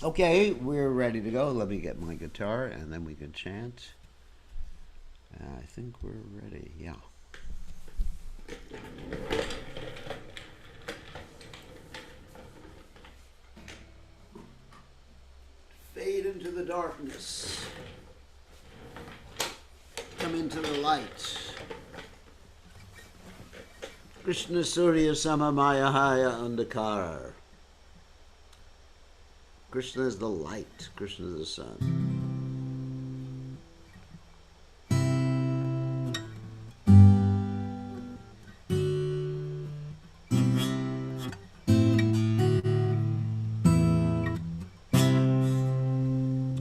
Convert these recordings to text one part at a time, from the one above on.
Okay, we're ready to go. Let me get my guitar and then we can chant. I think we're ready, yeah. Fade into the darkness. Come into the light. Krishna Surya Samamaya Andakara. Krishna is the light. Krishna is the sun.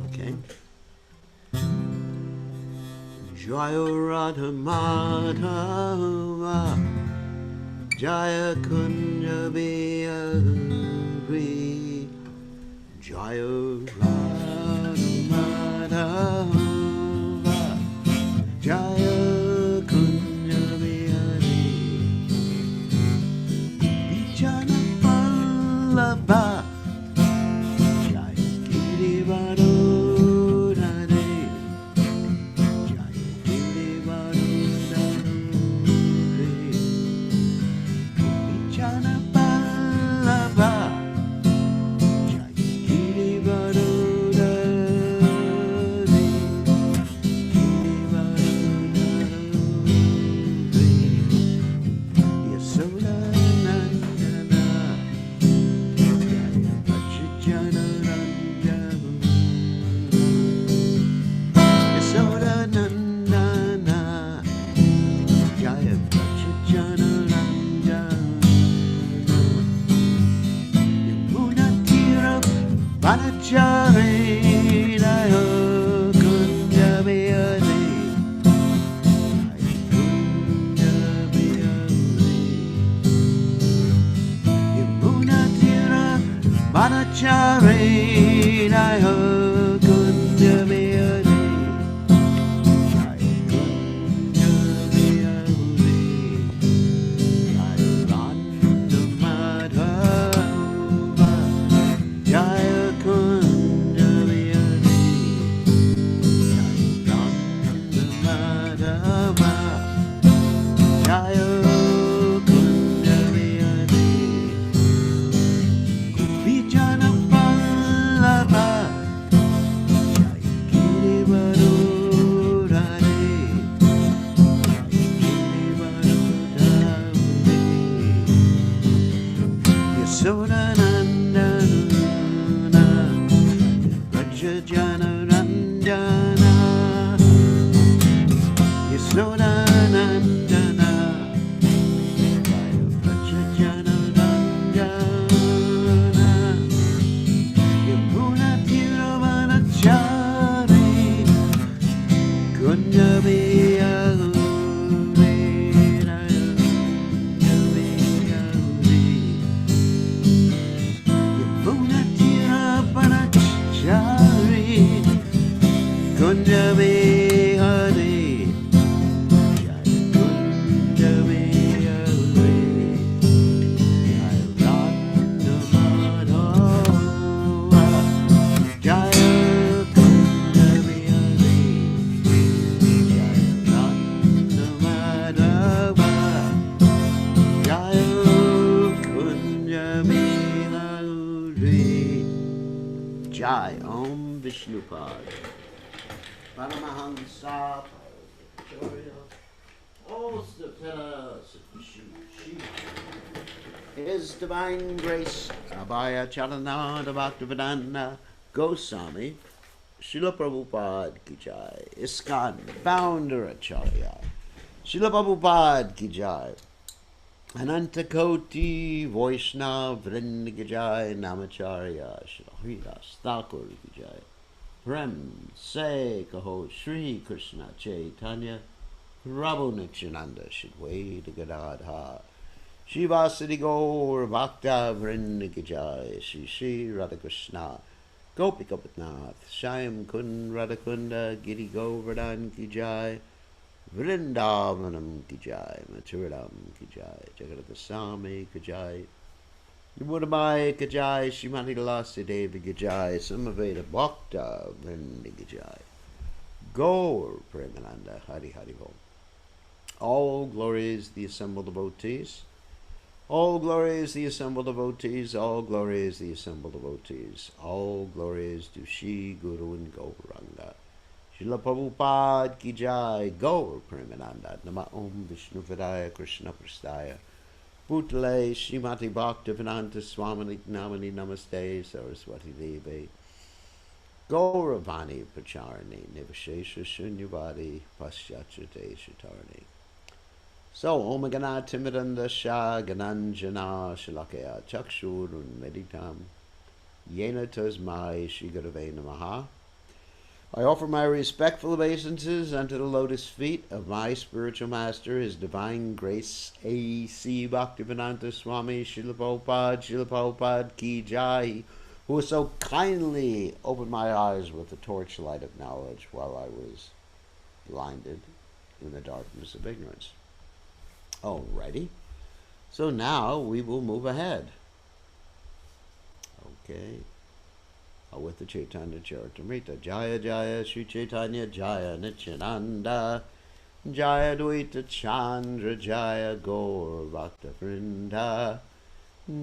Okay. Jaya Radha Madhava Jaya Kunja Bihari Jaya Radha Madhava Jaya Kunja Bihari Vijana Vallabha Jaya Girivaro Radhe Jaya Girivaro Radhe Vijana Vallabha Jai Om Vishnupad Paramahamsa Victoria Ostapela His Divine Grace Abhaya Charanada Bhaktivedanta Goswami Srila Prabhupada Ki Jai ISKCON Founder Acharya Srila Prabhupada Ki Jai Anantakoti Vaishnav Vrinda Ki Jai Namacharya Srila Haridas Thakur Ki Jai Prem Se Kaho Shri Krishna Caitanya Prabhu Nityananda Shidwaita Gadadha Shivasati Gaur Bhakta Vrinda Ki Jai Shri Shri Radhakrishna Gopika Patnath Shyam Kun Radhakunda Giri Govardhan Ki Jai Vrindavanam Ki Jai Maturidam Ki Jai Jagadasami Ki Jai Yamudamaya Gajai, Shimati Lasi Devi Gajai, Samaveda Bhakta Vrindi Gajai. Gaur Premananda Hari Hari Ho. All glories the assembled devotees. All glories the assembled devotees. All glories the assembled devotees. All glories to Shri Guru and Gauranga. Srila Prabhupada Ki Jai. Gaur Premananda. Nama Om Vishnu Vidaya Krishna Prastaya. Bhutale Srimati Bhaktivedanta Swamini Namani Namaste Saraswati Devi. Gauravani Pacharani Nivashesha Shunyavadi Paschachate Shatarani. So, Om Gana Timidanda Shah Gananjana Shalakaya Chakshurun Meditam Yena Tasmai Shri Gurave Namaha. I offer my respectful obeisances unto the lotus feet of my spiritual master, His Divine Grace A.C. Bhaktivedanta Swami Srila Prabhupada Ki Jai, who has so kindly opened my eyes with the torchlight of knowledge while I was blinded in the darkness of ignorance. Alrighty, so now we will move ahead. Okay. With the Caitanya Charitamrta. Jaya Jaya Sri Caitanya Jaya Nityananda Jaya Dvaita Chandra Jaya Gaur Bhakta Vrinda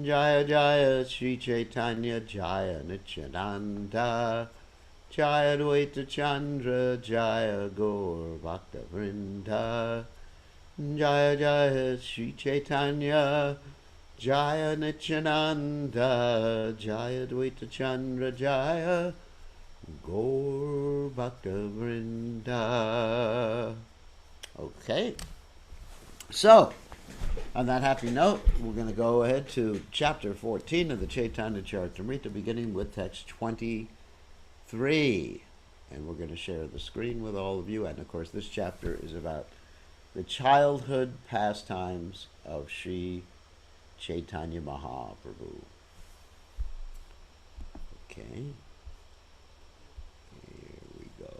Jaya Jaya Sri Caitanya Jaya Nityananda Jaya Dvaita Chandra Jaya Gaur Bhakta Vrinda Jaya Jaya Sri Caitanya Jaya Nityananda, Jaya Dvaita Chandra, Jaya Gaur Bhakta Vrinda. Okay, so on that happy note, we're going to go ahead to chapter 14 of the Caitanya Charitamrta, beginning with text 23. And we're going to share the screen with all of you. And of course, this chapter is about the childhood pastimes of Sri Caitanya Mahaprabhu. Okay. Here we go.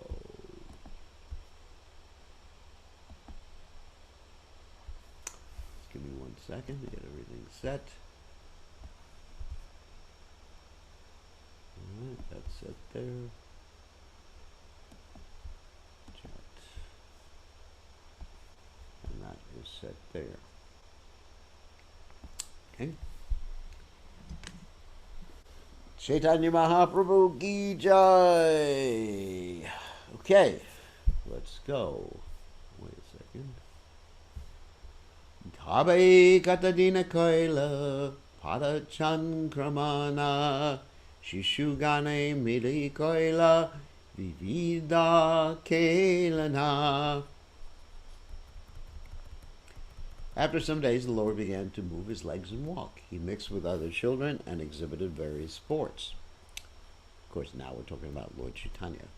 Just give me 1 second to get everything set. Alright, that's set there. Chat. And that is set there. Okay. Caitanya Mahaprabhu Ki Jai. Okay, let's go. Wait a second. Dhabai Katadina Kaila Pada Chankramana Shishugane Mili Kaila Vivida Kailana. After some days, the Lord began to move his legs and walk. He mixed with other children and exhibited various sports. Of course, now we're talking about Lord Chaitanya.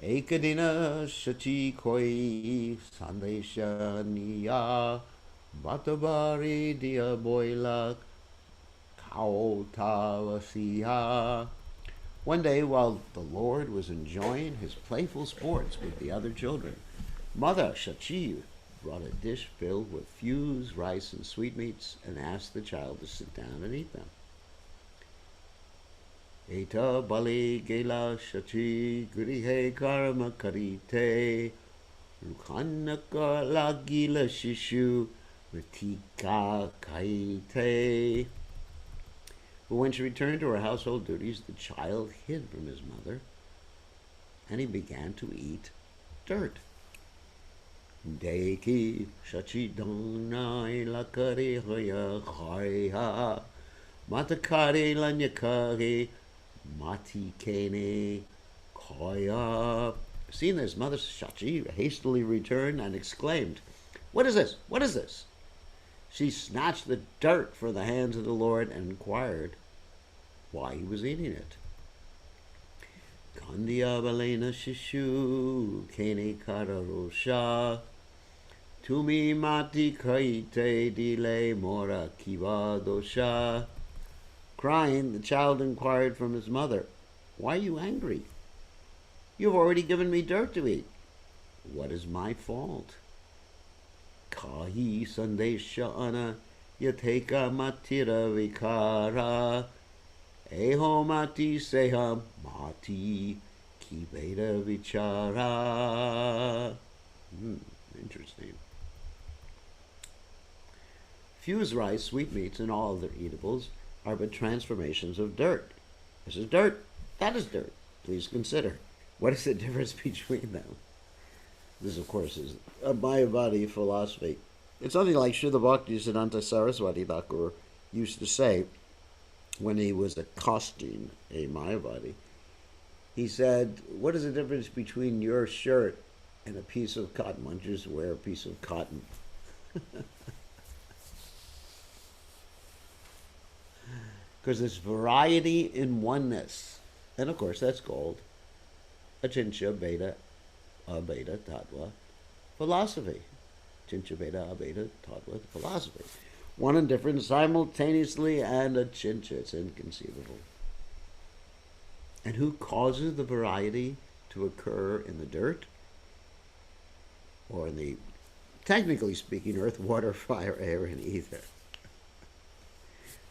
Ekadina Shachi Koi Sandesha Niya Bhatabari Dia Boila Kaotavasiha. One day, while the Lord was enjoying his playful sports with the other children, Mother Shachi brought a dish filled with fused rice and sweetmeats and asked the child to sit down and eat them. Eta bali gela shachi grihe karma karite rukhanaka lagila shishu ritika kaite. But when she returned to her household duties, the child hid from his mother and he began to eat dirt. Deki Shachidana Lakari Hoya Hariha Matakari Lanyakari Mati Kene Koya. Seeing this, Mother Shachi hastily returned and exclaimed, "What is this? What is this?" She snatched the dirt from the hands of the Lord and inquired why he was eating it. Kandiya Balena Shishu Kene Kararosha Tumi Mati Kaite Dile Mora Kiva Dosha. Crying, the child inquired from his mother, "Why are you angry? You've already given me dirt to eat. What is my fault?" Kahi Sandesha Ana yateka matira vikara, eho mati seha mati ki veda vichara. Interesting. Fused rice, sweetmeats, and all other eatables are but transformations of dirt. This is dirt. That is dirt. Please consider. What is the difference between them? This, of course, is a Mayavada philosophy. It's something like Srila Bhaktisiddhanta Saraswati Thakur used to say when he was accosting a Mayavadi. He said, what is the difference between your shirt and a piece of cotton? Why don't you just wear a piece of cotton? Because there's variety in oneness. And of course, that's called Achincha Beta Abeta Tattva philosophy. Achincha Beta Abeta Tattva philosophy. One and different simultaneously, and Achincha. It's inconceivable. And who causes the variety to occur in the dirt? Or in the, technically speaking, earth, water, fire, air, and ether.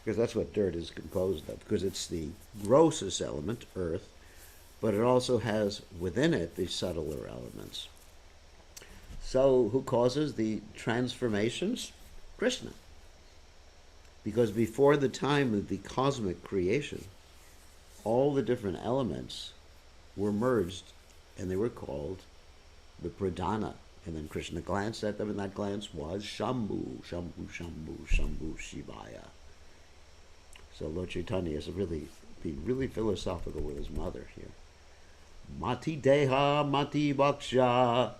Because that's what dirt is composed of, because it's the grossest element, earth, but it also has within it the subtler elements. So who causes the transformations? Krishna. Because before the time of the cosmic creation, all the different elements were merged, and they were called the Pradhana. And then Krishna glanced at them, and that glance was Shambhu, Shambhu, Shambhu, Shambhu, Shivaya. So Lord Chaitanya is being really philosophical with his mother here. Mati deha, mati bhaksha,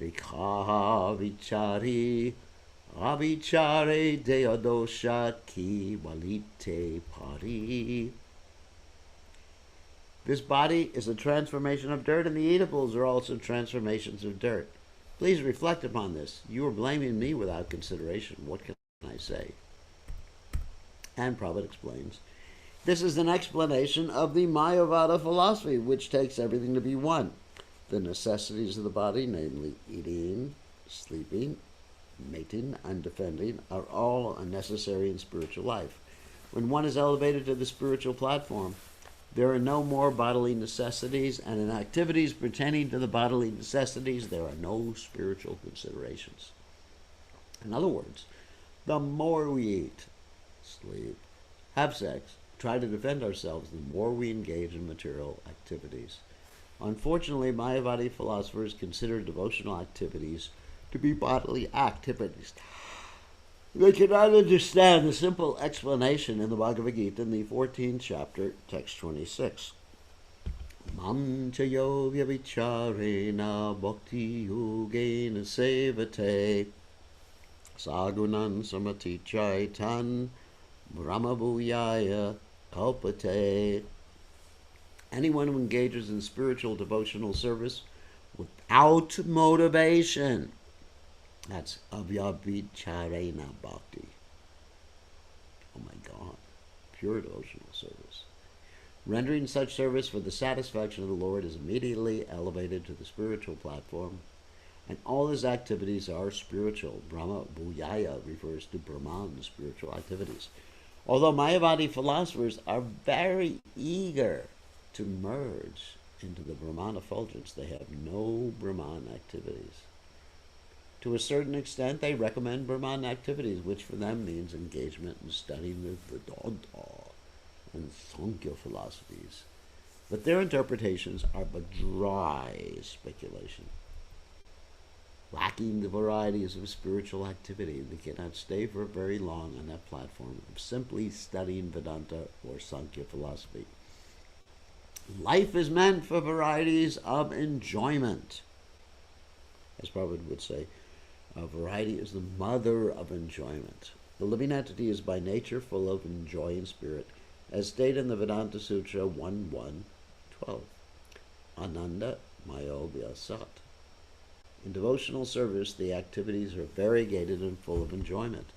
dekha vichari, avichare deodosha ki valite pari. This body is a transformation of dirt, and the eatables are also transformations of dirt. Please reflect upon this. You are blaming me without consideration. What can I say? And Prabhupada explains, this is an explanation of the Mayavada philosophy, which takes everything to be one. The necessities of the body, namely eating, sleeping, mating, and defending, are all necessary in spiritual life. When one is elevated to the spiritual platform, there are no more bodily necessities, and in activities pertaining to the bodily necessities, there are no spiritual considerations. In other words, the more we eat, sleep, have sex, try to defend ourselves, the more we engage in material activities. Unfortunately, Mayavada philosophers consider devotional activities to be bodily activities. They cannot understand the simple explanation in the Bhagavad Gita in the 14th chapter, text 26. Mam chayo vyavicharena bhakti yogena sevate sagunan samati chaitan brahmabhuyaya kalpate. Anyone who engages in spiritual devotional service without motivation, that's avyabhicharena bhakti. Oh my God, pure devotional service. Rendering such service for the satisfaction of the Lord is immediately elevated to the spiritual platform, and all his activities are spiritual. Brahma Bhuyaya refers to Brahman, spiritual activities. Although Mayavada philosophers are very eager to merge into the Brahman effulgence, they have no Brahman activities. To a certain extent, they recommend Brahman activities, which for them means engagement in studying the Vedanta and Sankhya philosophies. But their interpretations are but dry speculation. Lacking the varieties of spiritual activity, they cannot stay for very long on that platform of simply studying Vedanta or Sankhya philosophy. Life is meant for varieties of enjoyment. As Prabhupada would say, variety is the mother of enjoyment. The living entity is by nature full of enjoying spirit, as stated in the Vedanta Sutra 1.1.12. Ananda Mayo Vyasat. In devotional service, the activities are variegated and full of enjoyment.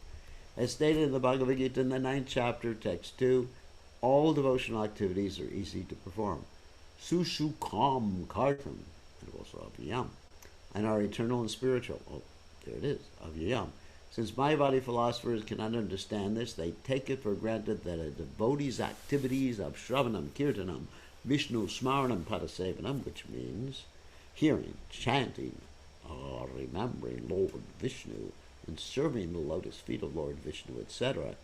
As stated in the Bhagavad Gita in the 9th chapter, text 2, all devotional activities are easy to perform. Sushukam kartam, and also avyam, and are eternal and spiritual. Oh, there it is, avyam. Since Mayavadi philosophers cannot understand this, they take it for granted that a devotee's activities of Shravanam, Kirtanam, Vishnu, Smaranam, Padasevanam, which means hearing, chanting, or remembering Lord Vishnu, and serving the lotus feet of Lord Vishnu, etc.,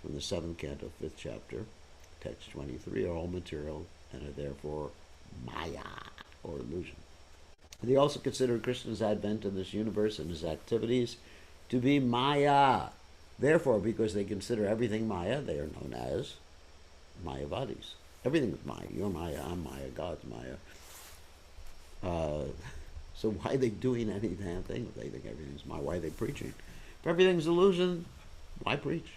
from the 7th canto, 5th chapter, text 23, are all material and are therefore Maya, or illusion. They also consider Krishna's advent in this universe and his activities to be Maya. Therefore, because they consider everything Maya, they are known as Mayavadis. Everything is Maya. You're Maya, I'm Maya, God's Maya. So why are they doing any damn thing if they think everything's Maya? Why are they preaching? If everything's illusion, why preach?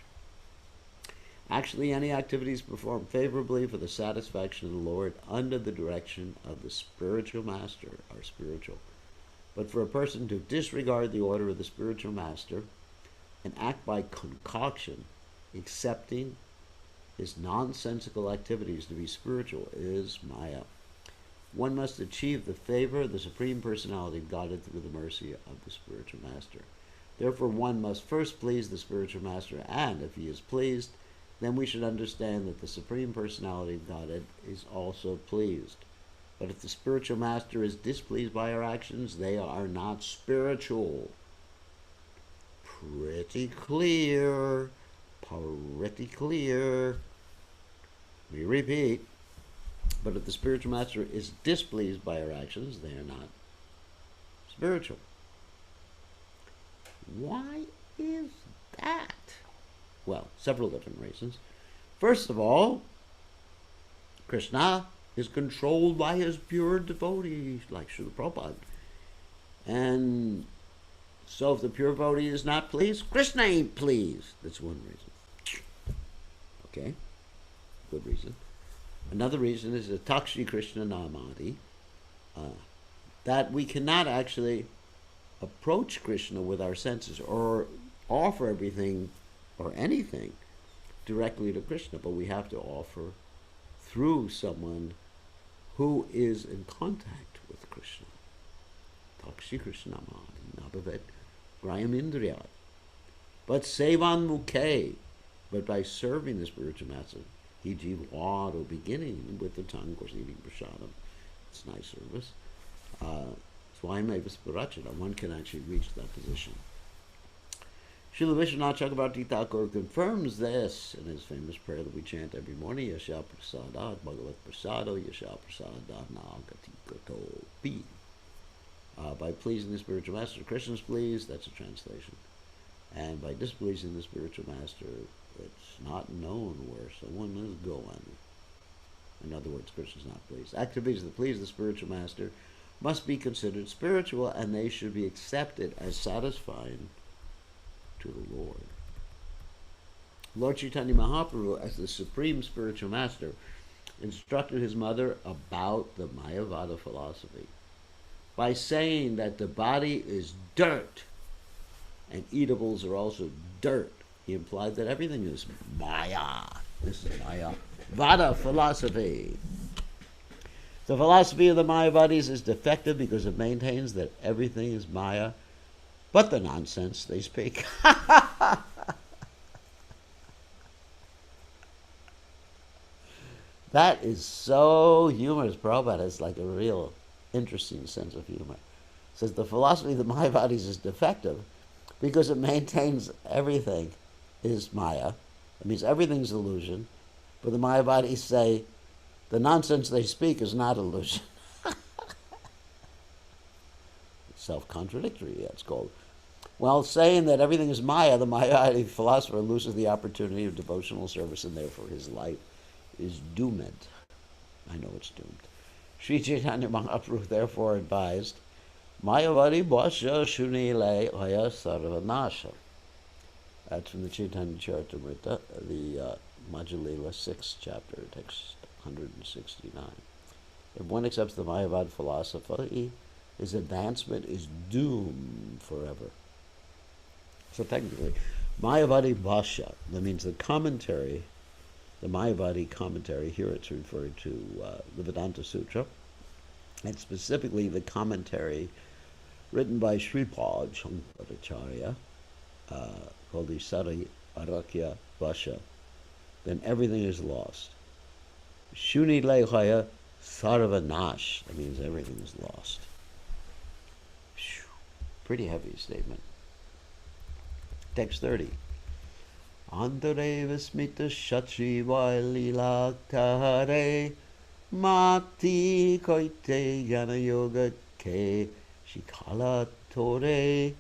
Actually, any activities performed favorably for the satisfaction of the Lord under the direction of the spiritual master are spiritual. But for a person to disregard the order of the spiritual master and act by concoction, accepting his nonsensical activities to be spiritual, is Maya. One must achieve the favor of the Supreme Personality of Godhead through the mercy of the spiritual master. Therefore, one must first please the spiritual master, and if he is pleased, then we should understand that the Supreme Personality of Godhead is also pleased. But if the spiritual master is displeased by our actions, they are not spiritual. Pretty clear. Pretty clear. We repeat. But if the spiritual master is displeased by our actions, they are not spiritual. Why is that? Well, several different reasons. First of all, Krishna is controlled by his pure devotees, like Srila Prabhupada. And so if the pure devotee is not pleased, Krishna ain't pleased. That's one reason. Okay? Good reason. Another reason is the Takshi Krishna Namadi, that we cannot actually approach Krishna with our senses or offer everything or anything directly to Krishna, but we have to offer through someone who is in contact with Krishna. Takshi Krishna Nabhavet Grayam Indriyat. But Sevan Mukhe, but by serving the spiritual master, he jivado, beginning with the tongue, of course, eating prasadam. It's nice service. Swayameva Spirachana, one can actually reach that position. Srila Vishwanath Chakravarti Thakur confirms this in his famous prayer that we chant every morning, Yasha Prasadat Bhagavat Prasado Yasha Prasadat Nagati Gato Pi. By pleasing the spiritual master, Krishna is pleased, that's a translation. And by displeasing the spiritual master, it's not known where someone is going. In other words, Krishna is not pleased. Activities that please the spiritual master must be considered spiritual, and they should be accepted as satisfying to the Lord. Lord Chaitanya Mahaprabhu, as the supreme spiritual master, instructed his mother about the Mayavada philosophy by saying that the body is dirt and eatables are also dirt. He implied that everything is Maya. This is Mayavada philosophy. The philosophy of the Mayavadis is defective because it maintains that everything is Maya, but the nonsense they speak. That is so humorous. Prabhupada has like a real interesting sense of humor. It says the philosophy of the Mayavadis is defective because it maintains everything is Maya. It means everything's illusion. But the Mayavadis say the nonsense they speak is not illusion. Self-contradictory, it's called. While saying that everything is Maya, the Mayavadi philosopher loses the opportunity of devotional service, and therefore his life is doomed. I know it's doomed. Sri Chaitanya Mahaprabhu therefore advised, Mayavadi Bhasya Shunile Haya Sarvanasha. That's from the Caitanya Caritamrta, the Madhya Lila 6th chapter, text 169. If one accepts the Mayavada philosophy, his advancement is doomed forever. So technically, Mayavadi Bhashya, that means the commentary, the Mayavadi commentary, here it's referred to the Vedanta Sutra, and specifically the commentary written by Sripad Shankaracharya called the Sari Arakya Vasha, then everything is lost. Shuni Lehaya Sarvanash, that means everything is lost. Pretty heavy statement. Text 30. Antareva smita shatri Lila tahare mati koite yana yoga ke shikala tore.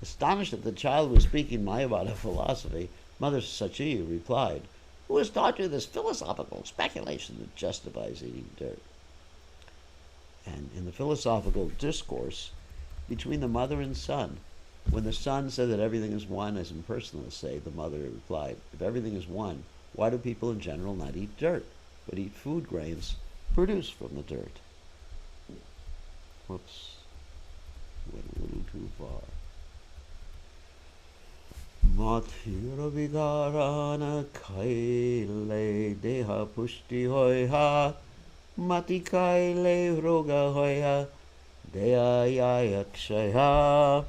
Astonished that the child was speaking Mayavada philosophy, Mother Sachi replied, "Who has taught you this philosophical speculation that justifies eating dirt?" And in the philosophical discourse between the mother and son, when the son said that everything is one, as impersonalists say, the mother replied, "If everything is one, why do people in general not eat dirt, but eat food grains produced from the dirt?" Whoops, went a little too far. Mathira vigarana kaile deha pushti hoya mati kaile roga hoya deha yakshaya.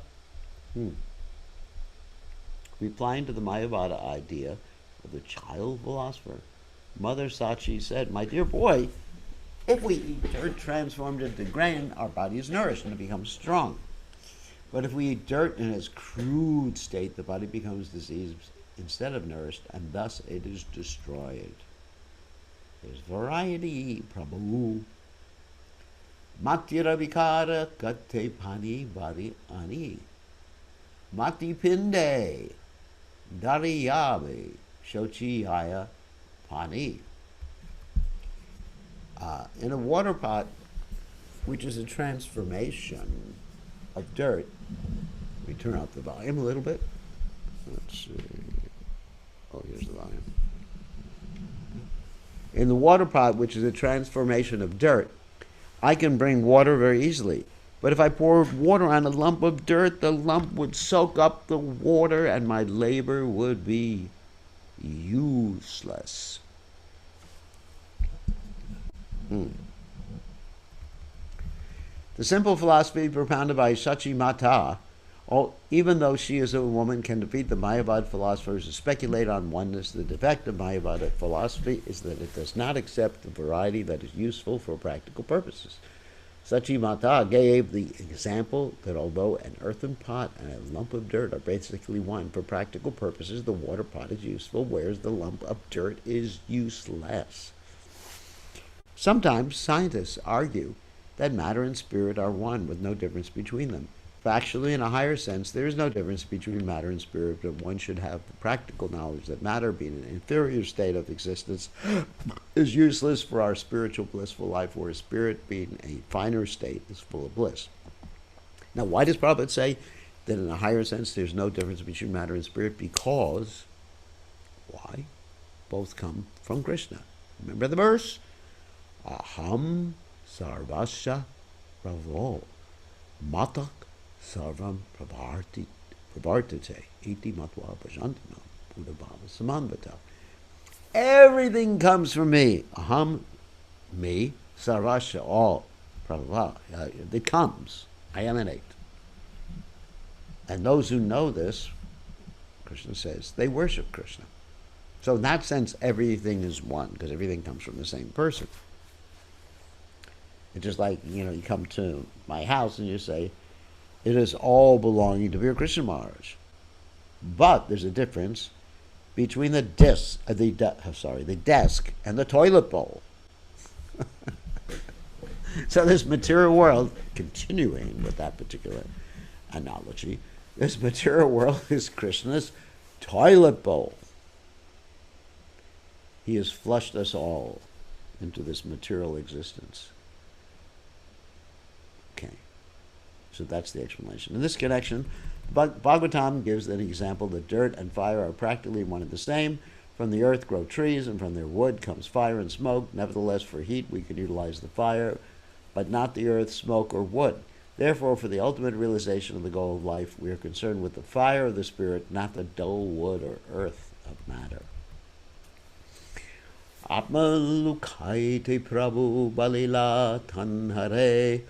Replying to the Mayavada idea of the child philosopher, Mother Sachi said, "My dear boy, if we eat dirt transformed into grain, our body is nourished and it becomes strong. But if we eat dirt in its crude state, the body becomes diseased instead of nourished, and thus it is destroyed." There's variety, Prabhu. Matira vikara kate pani bari ani. Mati pinde dariyabe shochiyaya pani. In a water pot, which is a transformation of dirt, we turn up the volume a little bit. Let's see. Oh, here's the volume. In the water pot, which is a transformation of dirt, I can bring water very easily. But if I poured water on a lump of dirt, the lump would soak up the water and my labor would be useless. The simple philosophy propounded by Sachi Mata, even though she is a woman, can defeat the Mayavada philosophers who speculate on oneness. The defect of Mayavada philosophy is that it does not accept the variety that is useful for practical purposes. Sachi Mata gave the example that although an earthen pot and a lump of dirt are basically one, for practical purposes the water pot is useful, whereas the lump of dirt is useless. Sometimes scientists argue that matter and spirit are one with no difference between them. Factually, in a higher sense, there is no difference between matter and spirit, but one should have the practical knowledge that matter, being an inferior state of existence, is useless for our spiritual blissful life, whereas spirit, being a finer state, is full of bliss. Now, why does Prabhupada say that in a higher sense there's no difference between matter and spirit? Because, why? Both come from Krishna. Remember the verse? Aham sarvasya pravo matak sarvam pravartate iti matva bhajantina buddhabhava samanvata. Everything comes from me. Aham, me, sarvasya, all. Prabhava, it comes. I emanate. And those who know this, Krishna says, they worship Krishna. So in that sense, everything is one, because everything comes from the same person. It's just like, you come to my house and you say, it is all belonging to Veer Krishna Maharaj. But there's a difference between the desk and the toilet bowl. So this material world, continuing with that particular analogy, this material world is Krishna's toilet bowl. He has flushed us all into this material existence. Okay, so that's the explanation. In this connection, Bhagavatam gives an example that dirt and fire are practically one and the same. From the earth grow trees, and from their wood comes fire and smoke. Nevertheless, for heat we can utilize the fire, but not the earth, smoke, or wood. Therefore, for the ultimate realization of the goal of life, we are concerned with the fire of the spirit, not the dull wood or earth of matter. Atma lukaite prabhu balila tanhare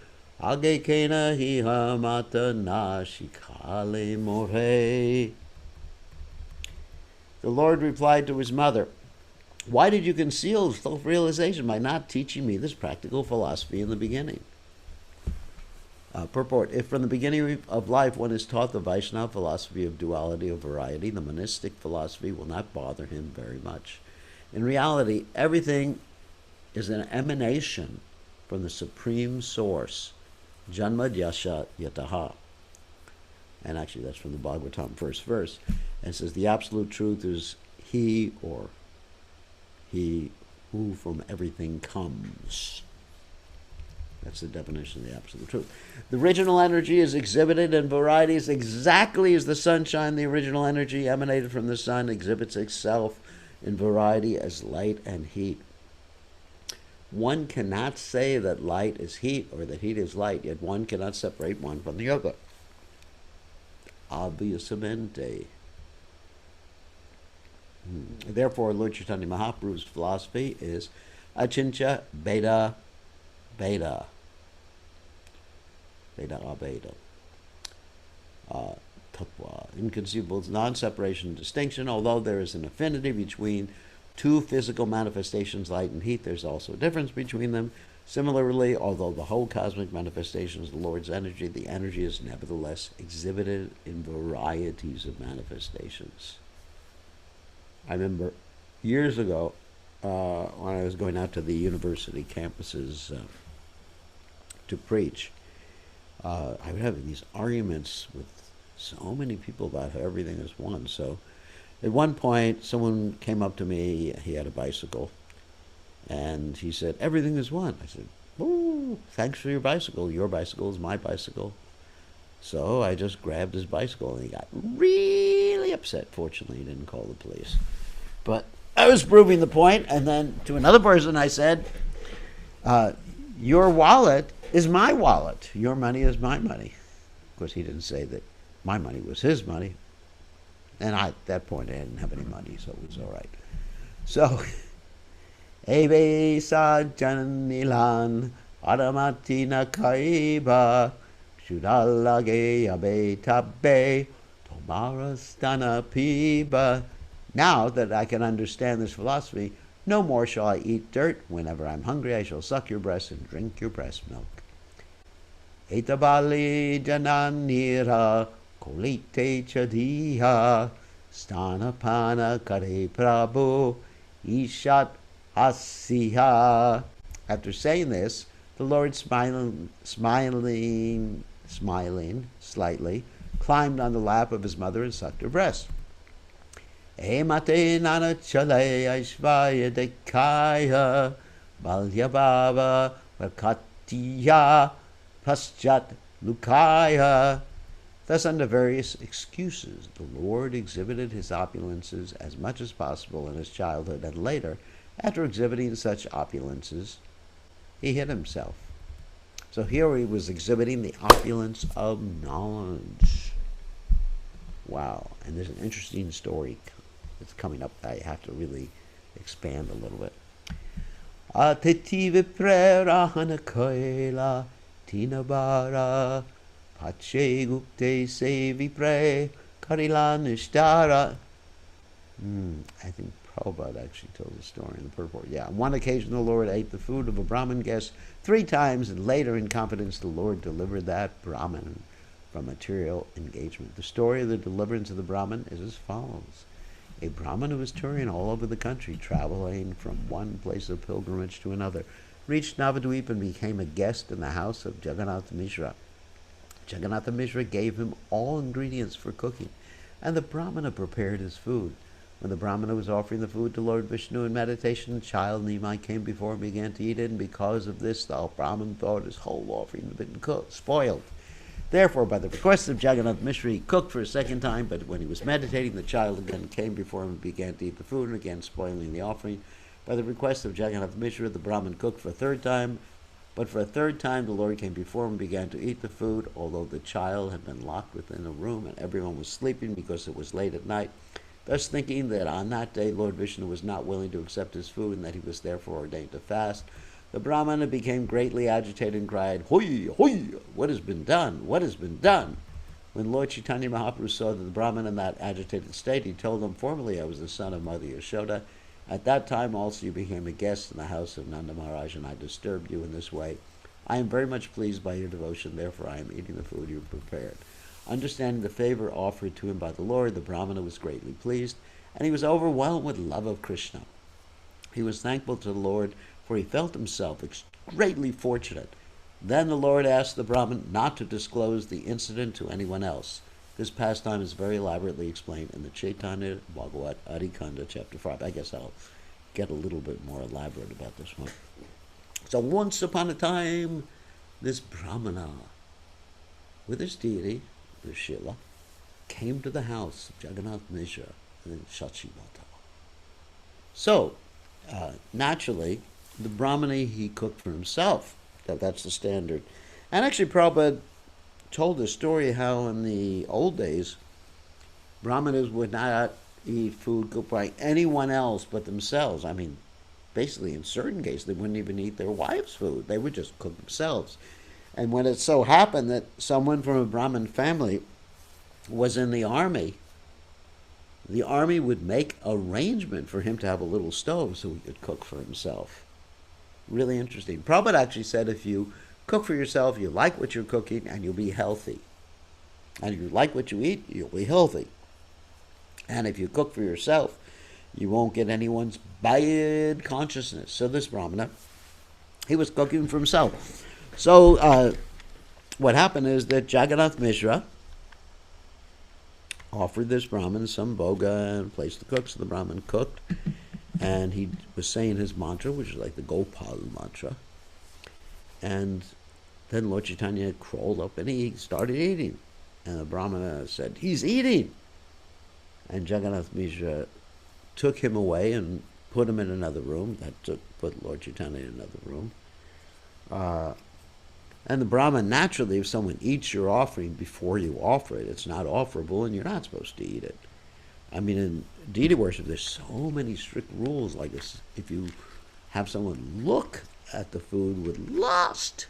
age kena hi hamata nashikale more. The Lord replied to his mother, "Why did you conceal self-realization by not teaching me this practical philosophy in the beginning?" Purport: if from the beginning of life one is taught the Vaishnava philosophy of duality, of variety, the monistic philosophy will not bother him very much. In reality, everything is an emanation from the supreme source, Janma Dyasha Yataha. And actually that's from the Bhagavatam, first verse. And it says the absolute truth is he, or he who from everything comes. That's the definition of the absolute truth. The original energy is exhibited in varieties exactly as the sunshine, the original energy emanated from the sun, exhibits itself in variety as light and heat. One cannot say that light is heat or that heat is light, yet one cannot separate one from the other. Obviously. Therefore, Lord Chaitanya Mahaprabhu's philosophy is Achincha Beda Beda. Beda Abeda. Tattva. Inconceivable non-separation distinction. Although there is an affinity between two physical manifestations, light and heat, there's also a difference between them. Similarly, although the whole cosmic manifestation is the Lord's energy, the energy is nevertheless exhibited in varieties of manifestations. I remember years ago when I was going out to the university campuses to preach, I would have these arguments with so many people about how everything is one. So at one point, someone came up to me, he had a bicycle, and he said, "Everything is one." I said, "Oh, thanks for your bicycle. Your bicycle is my bicycle." So I just grabbed his bicycle, and he got really upset. Fortunately, he didn't call the police. But I was proving the point, and then to another person I said, "Your wallet is my wallet. Your money is my money." Of course, he didn't say that my money was his money. And at that point, I didn't have any money, so it was all right. So, Ebe Sajanilan Adamatina Kaiba Shudalage Abe Tabe Tomarastana Piba. Now that I can understand this philosophy, no more shall I eat dirt. Whenever I'm hungry, I shall suck your breast and drink your breast milk. Etabali Jananira Kolite Chadiha Stanapana Kare Prabhu Ishat Hasiha. After saying this, the Lord smiling slightly, climbed on the lap of his mother and sucked her breast. Emate nana chale aishvaya dekaya balya baba vakatiya paschat lukaya. Thus, under various excuses, the Lord exhibited his opulences as much as possible in his childhood, and later, after exhibiting such opulences, he hid himself. So here he was exhibiting the opulence of knowledge. Wow. And there's an interesting story that's coming up that I have to really expand a little bit. Atiti viprerahana koila tinabara pache gupte se vipre karila nishtara. I think Prabhupada actually tells the story in the purport. Yeah, on one occasion the Lord ate the food of a Brahmin guest 3 times, and later in confidence the Lord delivered that Brahmin from material engagement. The story of the deliverance of the Brahmin is as follows. A Brahmin who was touring all over the country, traveling from one place of pilgrimage to another, reached Navadvip and became a guest in the house of Jagannatha Mishra. Jagannatha Mishra gave him all ingredients for cooking, and the Brahmana prepared his food. When the Brahmana was offering the food to Lord Vishnu in meditation, the child Nimai came before him and began to eat it, and because of this the Brahman thought his whole offering had been spoiled. Therefore, by the request of Jagannath Mishra, he cooked for a second time, but when he was meditating, the child again came before him and began to eat the food, and again spoiling the offering. By the request of Jagannath Mishra, the Brahman cooked for a third time, but for a third time the Lord came before him and began to eat the food, although the child had been locked within a room and everyone was sleeping because it was late at night. Thus thinking that on that day Lord Vishnu was not willing to accept his food and that he was therefore ordained to fast, the Brahmana became greatly agitated and cried, "Hoi, hoi! What has been done? What has been done?" When Lord Chaitanya Mahaprabhu saw the Brahmana in that agitated state, he told him, "Formerly I was the son of Mother Yashoda. At that time also you became a guest in the house of Nanda Maharaj, and I disturbed you in this way. I am very much pleased by your devotion, therefore I am eating the food you prepared." Understanding the favor offered to him by the Lord, the Brahmana was greatly pleased, and he was overwhelmed with love of Krishna. He was thankful to the Lord, for he felt himself greatly fortunate. Then the Lord asked the Brahmin not to disclose the incident to anyone else. This pastime is very elaborately explained in the Caitanya Bhagavat Adikanda, chapter 5. I guess I'll get a little bit more elaborate about this one. So once upon a time, this Brahmana, with his deity, the Shila, came to the house of Jagannath Mishra and Shachimata. So, naturally, the Brahmana, he cooked for himself. That's the standard. And actually, Prabhupada told the story how in the old days, Brahmanas would not eat food cooked by anyone else but themselves. I mean, basically, in certain cases, they wouldn't even eat their wives' food. They would just cook themselves. And when it so happened that someone from a Brahmin family was in the army would make arrangement for him to have a little stove so he could cook for himself. Really interesting. Prabhupada actually said if you cook for yourself, you like what you're cooking, and you'll be healthy. And if you like what you eat, you'll be healthy. And if you cook for yourself, you won't get anyone's bad consciousness. So this Brahmana, he was cooking for himself. So what happened is that Jagannath Mishra offered this Brahmin some boga and place to cook. So the Brahmin cooked, and he was saying his mantra, which is like the Gopal mantra. And then Lord Chaitanya crawled up and he started eating. And the Brahmana said, "He's eating." And Jagannath Mishra took him away and put him in another room. Put Lord Chaitanya in another room. And the Brahman, naturally, if someone eats your offering before you offer it, it's not offerable and you're not supposed to eat it. I mean, in deity worship, there's so many strict rules like this. If you have someone look at the food with lust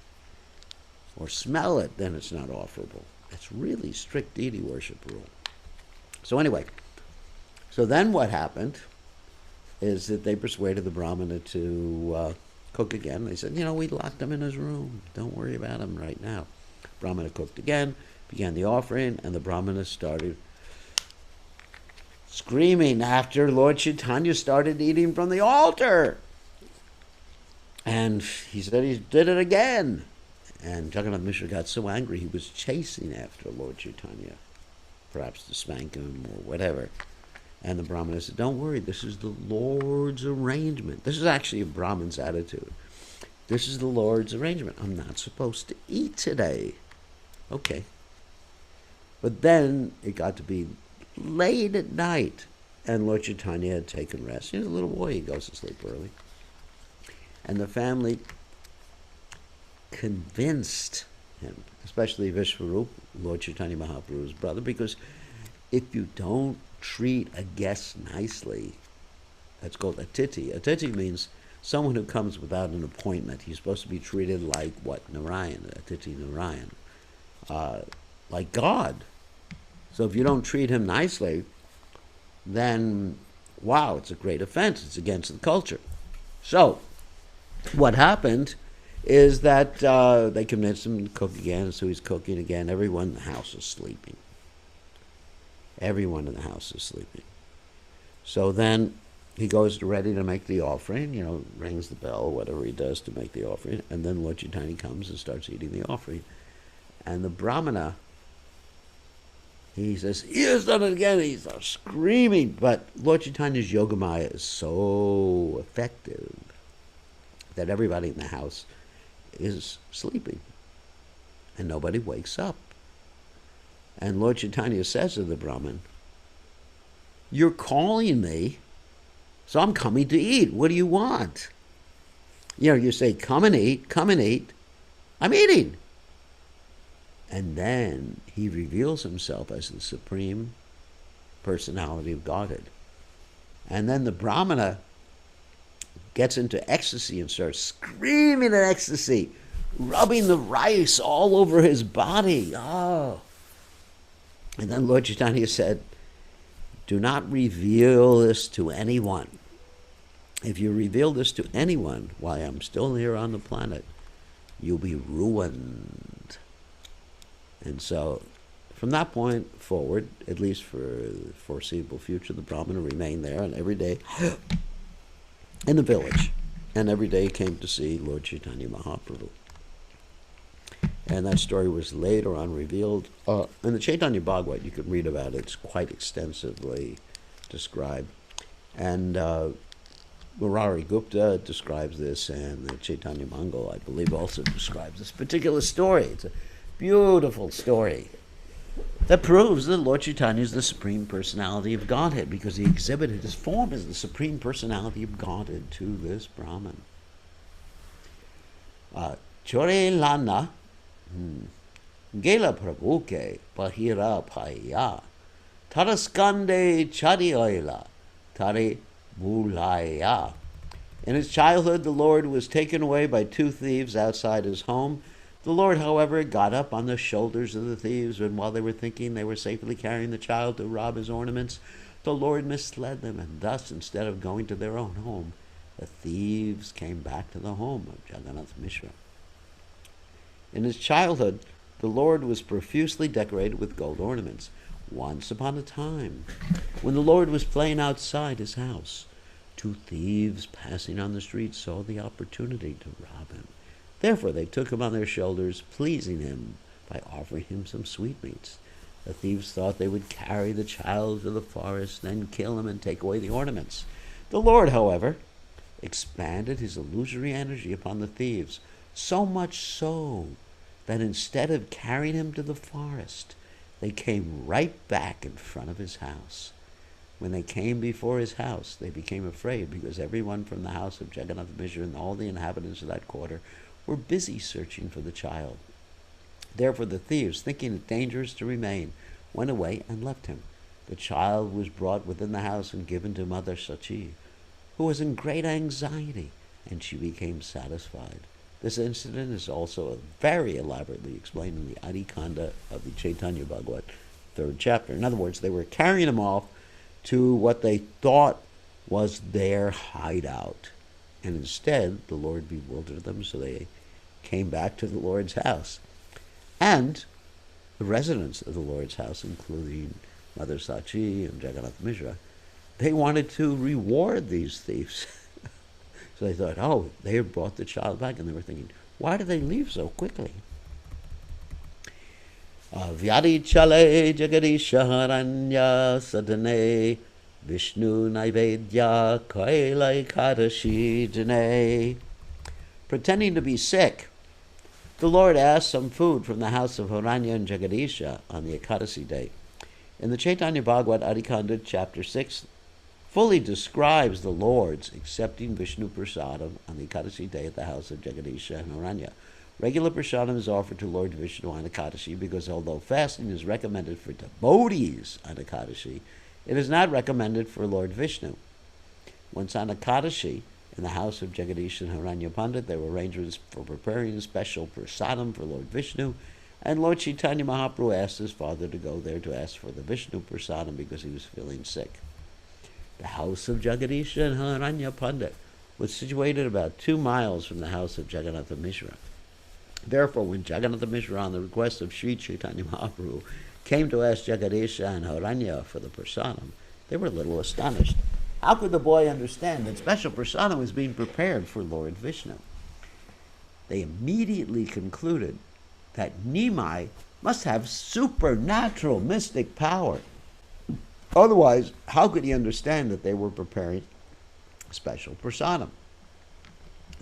or smell it, then it's not offerable. It's really strict deity worship rule. So anyway, so then what happened is that they persuaded the Brahmana to cook again. They said, we locked him in his room. Don't worry about him right now. Brahmana cooked again, began the offering, and the Brahmana started screaming after Lord Chaitanya started eating from the altar. And he said he did it again. And Jagannath Mishra got so angry he was chasing after Lord Chaitanya, perhaps to spank him or whatever. And the Brahmana said, "Don't worry, this is the Lord's arrangement." This is actually a Brahmin's attitude. This is the Lord's arrangement. I'm not supposed to eat today. Okay. But then it got to be late at night, and Lord Chaitanya had taken rest. He's a little boy, he goes to sleep early. And the family convinced him, especially Vishwarup, Lord Chaitanya Mahaprabhu's brother, because if you don't treat a guest nicely, that's called atiti. Atiti means someone who comes without an appointment. He's supposed to be treated like what? Narayan, atiti Narayan, like God. So if you don't treat him nicely, then, wow, it's a great offense. It's against the culture. So what happened is that they convinced him to cook again, so he's cooking again. Everyone in the house is sleeping. Everyone in the house is sleeping. So then he goes ready to make the offering, rings the bell, whatever he does to make the offering, and then Lord Chaitanya comes and starts eating the offering. And the Brahmana, he says, "He has done it again." He starts screaming, but Lord Chaitanya's Yogamaya is so effective that everybody in the house is sleeping, and nobody wakes up. And Lord Chaitanya says to the Brahmin, "You're calling me, so I'm coming to eat. What do you want?" You say, come and eat, I'm eating. And then he reveals himself as the Supreme Personality of Godhead. And then the Brahmana gets into ecstasy and starts screaming in ecstasy, rubbing the rice all over his body. Oh. And then Lord Chaitanya said, do not reveal this to anyone. If you reveal this to anyone while I'm still here on the planet, you'll be ruined. And so, from that point forward, at least for the foreseeable future, the Brahmana remained there, and every day in the village, and every day came to see Lord Chaitanya Mahaprabhu. And that story was later on revealed in the Chaitanya Bhagavat. You can read about it; it's quite extensively described. And Murari Gupta describes this, and the Chaitanya Mangal, I believe, also describes this particular story. It's a beautiful story that proves that Lord Chaitanya is the Supreme Personality of Godhead, because he exhibited his form as the Supreme Personality of Godhead to this Brahman. Chore lana gela prabhuke bahira paya taraskande chari oila tare mulaya. In his childhood, the Lord was taken away by two thieves outside his home. The Lord, however, got up on the shoulders of the thieves, and while they were thinking they were safely carrying the child to rob his ornaments, the Lord misled them, and thus, instead of going to their own home, the thieves came back to the home of Jagannath Mishra. In his childhood, the Lord was profusely decorated with gold ornaments. Once upon a time, when the Lord was playing outside his house, two thieves passing on the street saw the opportunity to rob him. Therefore they took him on their shoulders, pleasing him by offering him some sweetmeats. The thieves thought they would carry the child to the forest, then kill him and take away the ornaments. The Lord, however, expanded his illusory energy upon the thieves, so much so that instead of carrying him to the forest, they came right back in front of his house. When they came before his house, they became afraid, because everyone from the house of Jagannath Mishra and all the inhabitants of that quarter were busy searching for the child. Therefore the thieves, thinking it dangerous to remain, went away and left him. The child was brought within the house and given to Mother Sachi, who was in great anxiety, and she became satisfied. This incident is also very elaborately explained in the Adi Kanda of the Chaitanya Bhagavat, 3rd chapter. In other words, they were carrying him off to what they thought was their hideout. And instead, the Lord bewildered them, so they came back to the Lord's house. And the residents of the Lord's house, including Mother Sachi and Jagannath Mishra, they wanted to reward these thieves. So they thought, oh, they had brought the child back, and they were thinking, why did they leave so quickly? Vyadi chale jagadisha haranya sadhane Vishnu naivedya kailai kadashi jane. Pretending to be sick, the Lord asked some food from the house of Haranya and Jagadisha on the Ekadasi day. In the Chaitanya Bhagavat, Adikanda, chapter 6, fully describes the Lord's accepting Vishnu Prasadam on the Ekadasi day at the house of Jagadisha and Haranya. Regular prasadam is offered to Lord Vishnu on Ekadashi, because although fasting is recommended for devotees on Ekadashi, it is not recommended for Lord Vishnu. Once on Ekadashi, in the house of Jagadish and Haranya Pandit, there were arrangements for preparing a special prasadam for Lord Vishnu, and Lord Chaitanya Mahaprabhu asked his father to go there to ask for the Vishnu prasadam because he was feeling sick. The house of Jagadish and Haranya Pandit was situated about 2 miles from the house of Jagannatha Mishra. Therefore, when Jagannatha Mishra, on the request of Sri Chaitanya Mahaprabhu, came to ask Jagadisha and Haranya for the prasadam, they were a little astonished. How could the boy understand that special prasadam was being prepared for Lord Vishnu? They immediately concluded that Nimai must have supernatural mystic power. Otherwise, how could he understand that they were preparing special prasadam?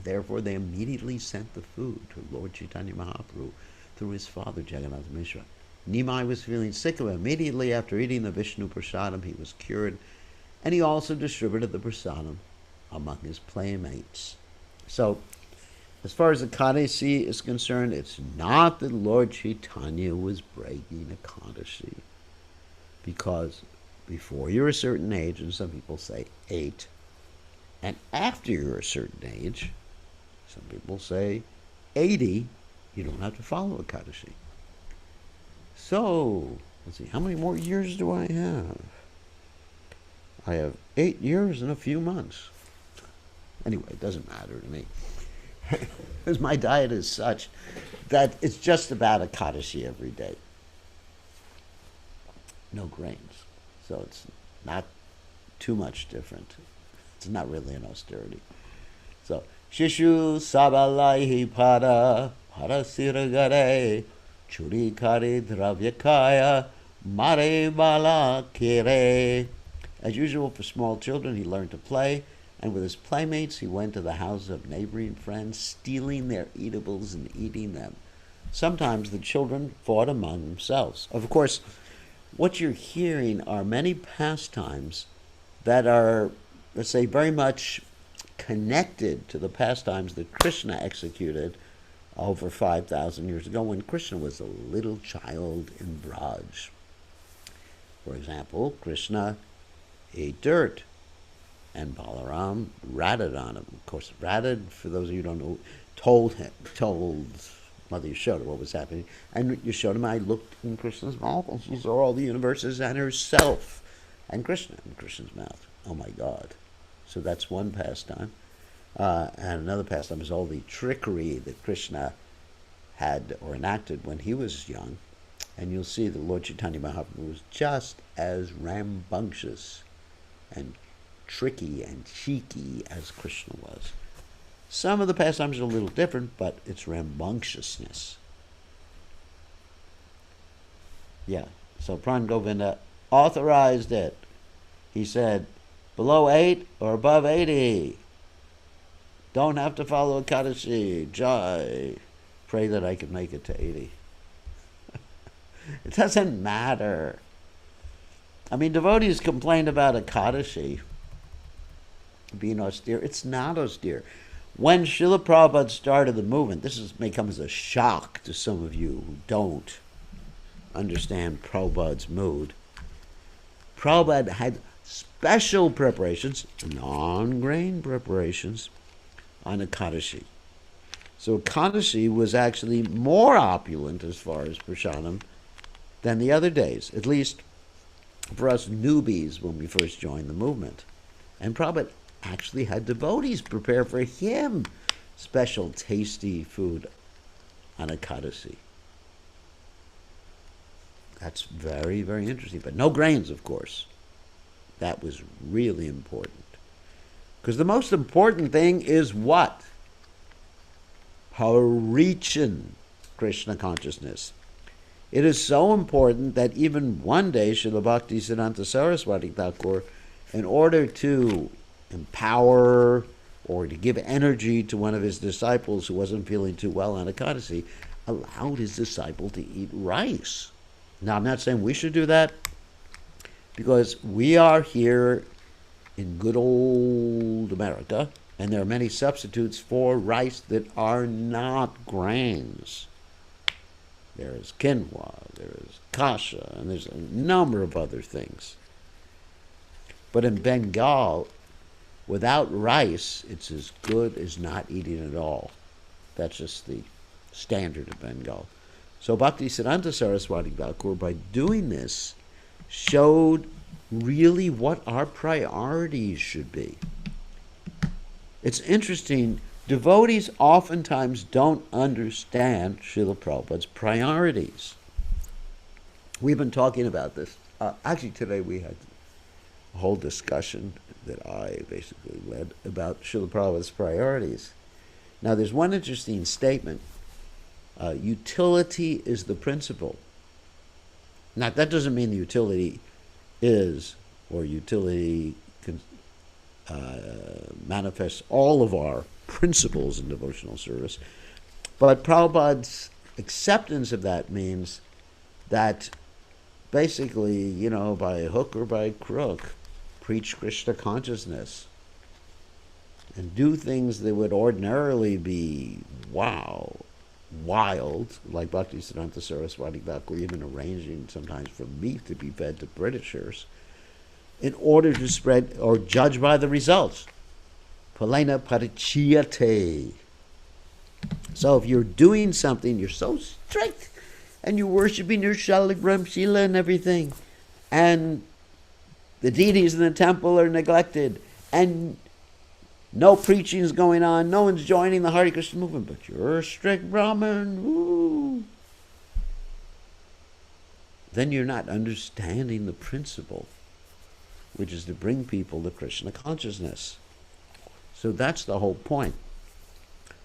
Therefore, they immediately sent the food to Lord Chaitanya Mahaprabhu through his father, Jagannath Mishra. Nimai was feeling sick, and immediately after eating the Vishnu prasadam, he was cured, and he also distributed the prasadam among his playmates. So, as far as the Ekadasi is concerned, it's not that Lord Chaitanya was breaking Ekadasi, because before you're a certain age, and some people say 8, and after you're a certain age, some people say 80, you don't have to follow Ekadasi. So, Let's see, how many more years do I have? I have 8 years and a few months. Anyway, it doesn't matter to me. Because my diet is such that it's just about a Kaddishi every day. No grains. So it's not too much different. It's not really an austerity. So, Shishu Sabalaihi Pada Parasiragare Churi Kari Dravyakaya Mare Bala Kire. As usual for small children, he learned to play, and with his playmates, he went to the houses of neighboring friends, stealing their eatables and eating them. Sometimes the children fought among themselves. Of course, what you're hearing are many pastimes that are, let's say, very much connected to the pastimes that Krishna executed over 5,000 years ago when Krishna was a little child in Braj. For example, Krishna ate dirt, and Balaram ratted on him. Of course, ratted, for those of you who don't know, told Mother Yashoda what was happening. And Yashoda I looked in Krishna's mouth, and she saw all the universes and herself, and Krishna in Krishna's mouth. Oh my God. So that's one pastime. And another pastime is all the trickery that Krishna had or enacted when he was young. And you'll see that Lord Chaitanya Mahaprabhu was just as rambunctious and tricky and cheeky as Krishna was. Some of the pastimes are a little different, but it's rambunctiousness. Yeah, so Pran Govinda authorized it. He said, below 8 or above 80. Don't have to follow a Kaddishi. Jai. Pray that I can make it to 80. It doesn't matter. I mean, devotees complain about a Kaddishi being austere. It's not austere. When Srila Prabhupada started the movement, may come as a shock to some of you who don't understand Prabhupada's mood. Prabhupada had special preparations, non-grain preparations, on a Kaddishi. So Kaddishi was actually more opulent as far as prasadam than the other days, at least for us newbies when we first joined the movement. And Prabhupada actually had devotees prepare for him special tasty food on a Kaddishi. That's very, very interesting. But no grains, of course. That was really important. Because the most important thing is what? Parichan Krishna consciousness. It is so important that even one day Srila Bhaktisiddhanta Saraswati Thakur, in order to empower or to give energy to one of his disciples who wasn't feeling too well on Ekadasi, allowed his disciple to eat rice. Now, I'm not saying we should do that, because we are here in good old America, and there are many substitutes for rice that are not grains. There is quinoa, there is kasha, and there's a number of other things. But in Bengal, without rice, it's as good as not eating at all. That's just the standard of Bengal. So Bhaktisiddhanta Saraswati Thakur, by doing this, showed really what our priorities should be. It's interesting, devotees oftentimes don't understand Srila Prabhupada's priorities. We've been talking about this. Actually, today we had a whole discussion that I basically led about Srila Prabhupada's priorities. Now, there's one interesting statement. Utility is the principle. Now, that doesn't mean the utility is, or utility manifests all of our principles in devotional service. But Prabhupada's acceptance of that means that basically, by hook or by crook, preach Krishna consciousness and do things that would ordinarily be wild, like Bhaktisiddhanta Saraswati Thakur even arranging sometimes for meat to be fed to Britishers, in order to spread or judge by the results. Palena parichiyate. So if you're doing something, you're so strict and you're worshiping your Shila and everything, and the deities in the temple are neglected, and no preaching is going on, no one's joining the Hare Krishna movement, but you're a strict Brahmin, woo, then you're not understanding the principle, which is to bring people to Krishna consciousness. So that's the whole point.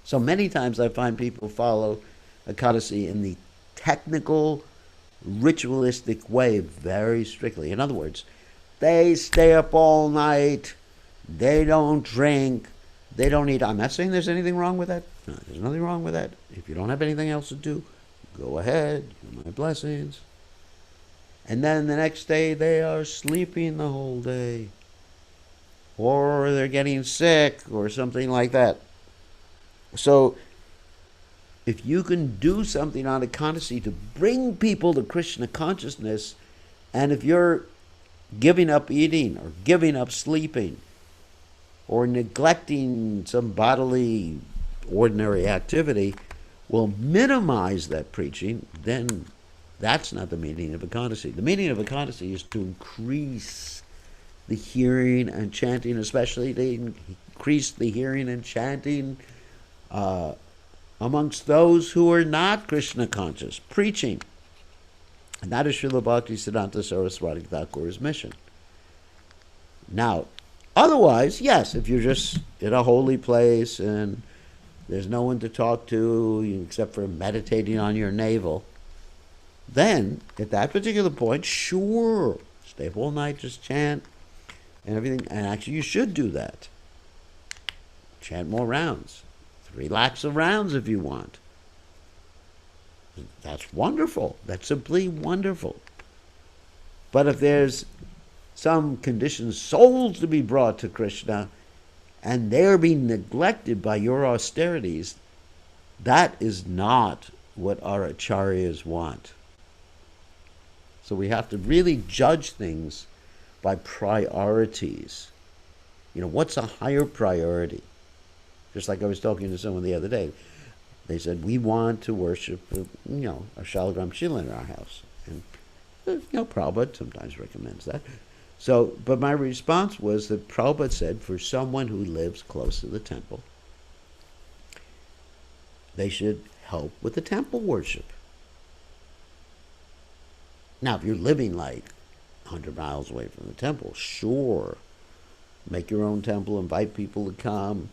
So many times I find people follow Ekadasi in the technical, ritualistic way very strictly. In other words, they stay up all night, they don't drink, they don't eat. I'm not saying there's anything wrong with that. No, there's nothing wrong with that. If you don't have anything else to do, go ahead, my blessings. And then the next day they are sleeping the whole day. Or they're getting sick or something like that. So if you can do something on Ekadasi to bring people to Krishna consciousness, and if you're giving up eating or giving up sleeping or neglecting some bodily ordinary activity will minimize that preaching, then that's not the meaning of Ekadasi. The meaning of Ekadasi is to increase the hearing and chanting, especially to increase the hearing and chanting amongst those who are not Krishna conscious, preaching. And that is Srila Bhaktisiddhanta Saraswati Thakur's mission. Now, otherwise, yes, if you're just in a holy place and there's no one to talk to except for meditating on your navel, then at that particular point, sure, stay up all night, just chant and everything. And actually, you should do that. Chant more rounds. 3 lakhs of rounds if you want. That's wonderful. That's simply wonderful. But if there's some conditioned souls to be brought to Krishna and they're being neglected by your austerities, that is not what our acharyas want. So we have to really judge things by priorities. What's a higher priority? Just like I was talking to someone the other day. They said, we want to worship, a Shalagram Shila in our house. And, Prabhupada sometimes recommends that. So, but my response was that Prabhupada said, for someone who lives close to the temple, they should help with the temple worship. Now, if you're living like 100 miles away from the temple, sure, make your own temple, invite people to come,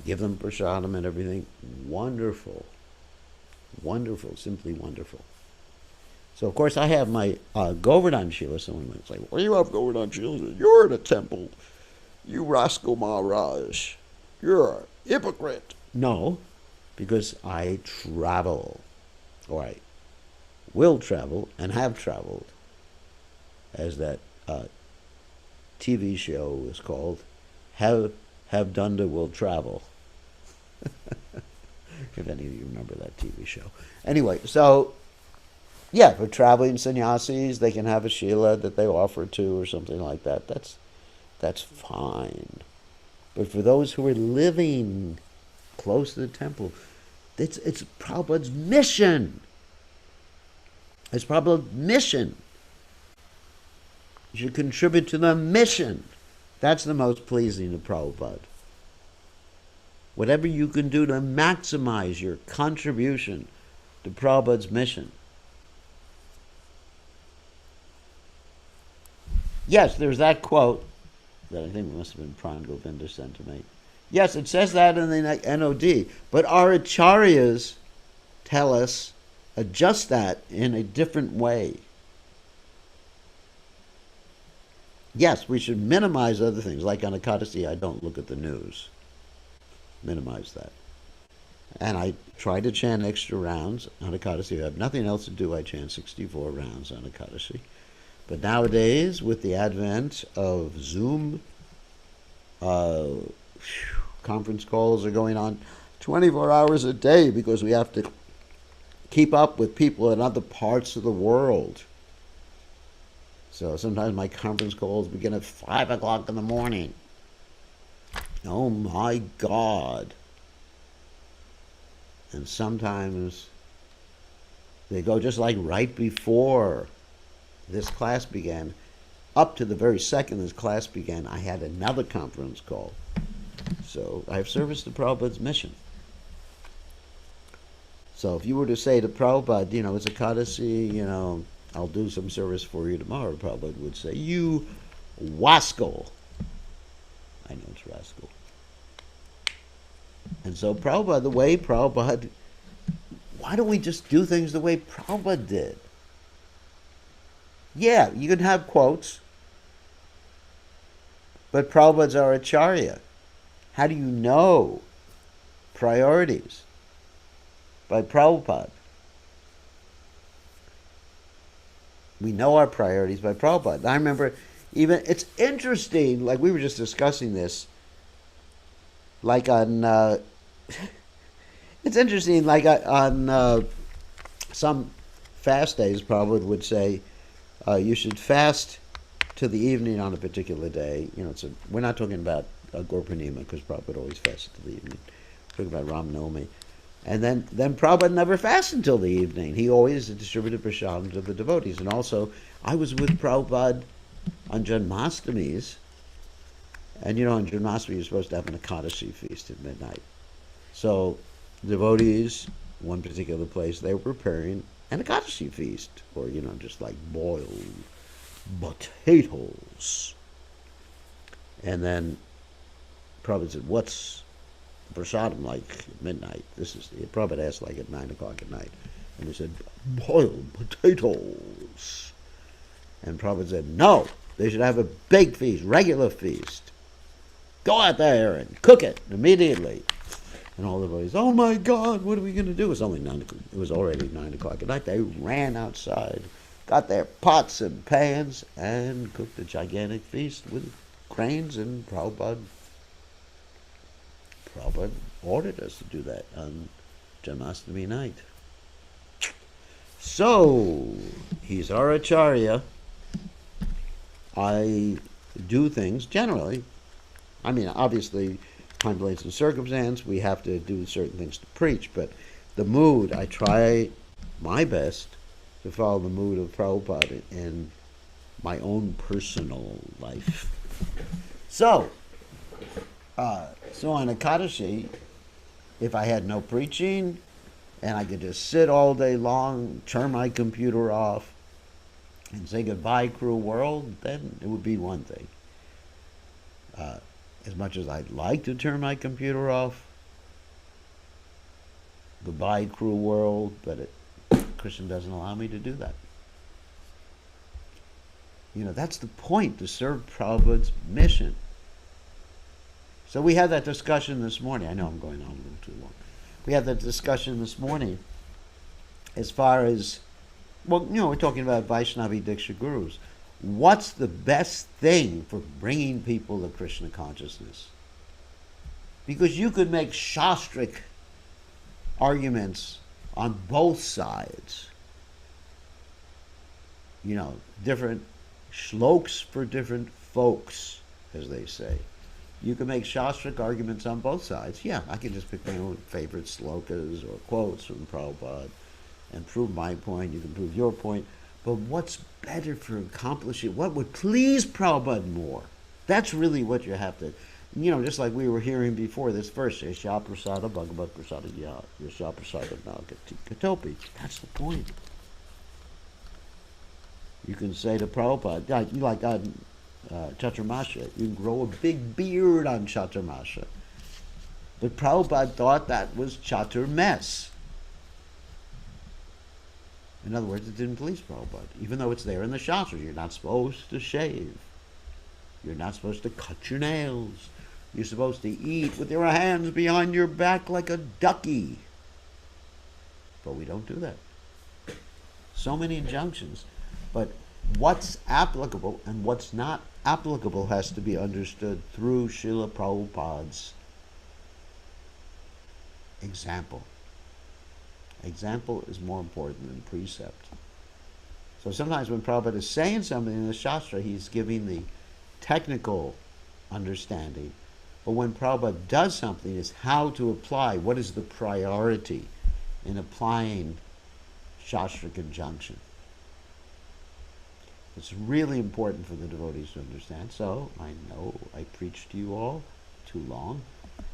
give them prasadam and everything. Wonderful. Wonderful, simply wonderful. So, of course, I have my Govardhan Shila. Someone might say, well, you have Govardhan Shila. You're in a temple. You rascal Maharaj. You're a hypocrite. No, because I travel. Or I will travel and have traveled, as that TV show is called, Have Dunda Will Travel. If any of you remember that TV show. Anyway, so, yeah, for traveling sannyasis, they can have a Shila that they offer to or something like that. That's fine. But for those who are living close to the temple, it's Prabhupada's mission. It's Prabhupada's mission. You should contribute to the mission. That's the most pleasing to Prabhupada. Whatever you can do to maximize your contribution to Prabhupada's mission. Yes, there's that quote that I think must have been Pran Govinda sent to me. Yes, it says that in the NOD, but our acharyas tell us adjust that in a different way. Yes, we should minimize other things. Like on Ekadasi, I don't look at the news. Minimize that. And I try to chant extra rounds on Ekadasi. I have nothing else to do. I chant 64 rounds on Ekadasi. But nowadays, with the advent of Zoom, conference calls are going on 24 hours a day because we have to keep up with people in other parts of the world. So sometimes my conference calls begin at 5 o'clock in the morning. Oh my God. And sometimes They go just like right before this class began, up to the very second this class began, I had another conference call. So I've serviced the Prabhupada's mission. So if you were to say to Prabhupada, it's a Kadasi, I'll do some service for you tomorrow, Prabhupada would say, you wascal. I know it's rascal. And so Prabhupada, the way Prabhupada, why don't we just do things the way Prabhupada did? Yeah, you can have quotes, but Prabhupada's our acharya. How do you know priorities? By Prabhupada. We know our priorities by Prabhupada. I remember it's interesting, like we were just discussing this, like on, it's interesting, like on some fast days, Prabhupada would say, you should fast to the evening on a particular day. We're not talking about Gorpanima, because Prabhupada always fasted to the evening. We're talking about Ram Navami. And then Prabhupada never fasted until the evening. He always distributed prasadam to the devotees. And also, I was with Prabhupada on Janmastamis. And on Janmashtami you're supposed to have an Ekadashi feast at midnight. So devotees, one particular place, they were preparing an Ekadashi feast. Or, just like boiled potatoes. And then Prabhupada said, what's prasadam like at midnight? Prabhupada asked like at 9 o'clock at night. And he said, boiled potatoes. And Prabhupada said, no, they should have a big feast, regular feast. Go out there and cook it immediately. And all the boys, oh my God, what are we going to do? It was already 9 o'clock at night. They ran outside, got their pots and pans, and cooked a gigantic feast with cranes. And Prabhupada ordered us to do that on Janmashtami night. So, he's our acharya. I do things generally. I mean, obviously, time, place, and circumstance, we have to do certain things to preach, but the mood, I try my best to follow the mood of Prabhupada in my own personal life. So on Ekadashi, if I had no preaching and I could just sit all day long, turn my computer off, and say goodbye, cruel world, then it would be one thing. As much as I'd like to turn my computer off, goodbye, cruel world, but Krishna doesn't allow me to do that. That's the point, to serve Prabhupada's mission. So we had that discussion this morning. I know I'm going on a little too long. We had that discussion this morning as far as, we're talking about Vaishnavi Diksha Gurus. What's the best thing for bringing people to Krishna consciousness? Because you could make Shastric arguments on both sides. Different shloks for different folks, as they say. You can make Shastric arguments on both sides. Yeah, I can just pick my own favorite slokas or quotes from Prabhupada and prove my point. You can prove your point. But what's better for accomplishing? What would please Prabhupada more? That's really what you have to, just like we were hearing before this verse, Yasha Prasada Bhagavat Prasada Yasha Prasada Nagati Katopi. That's the point. You can say to Prabhupada, like on Chaturmasha, you can grow a big beard on Chaturmasha. But Prabhupada thought that was Chaturmas. In other words, it didn't please Prabhupada. Even though it's there in the Shastras, you're not supposed to shave. You're not supposed to cut your nails. You're supposed to eat with your hands behind your back like a ducky. But we don't do that. So many injunctions. But what's applicable and what's not applicable has to be understood through Srila Prabhupada's example. Example is more important than precept. So sometimes when Prabhupada is saying something in the Shastra, he's giving the technical understanding. But when Prabhupada does something, it's how to apply, what is the priority in applying Shastra conjunction. It's really important for the devotees to understand. So I know I preached to you all too long.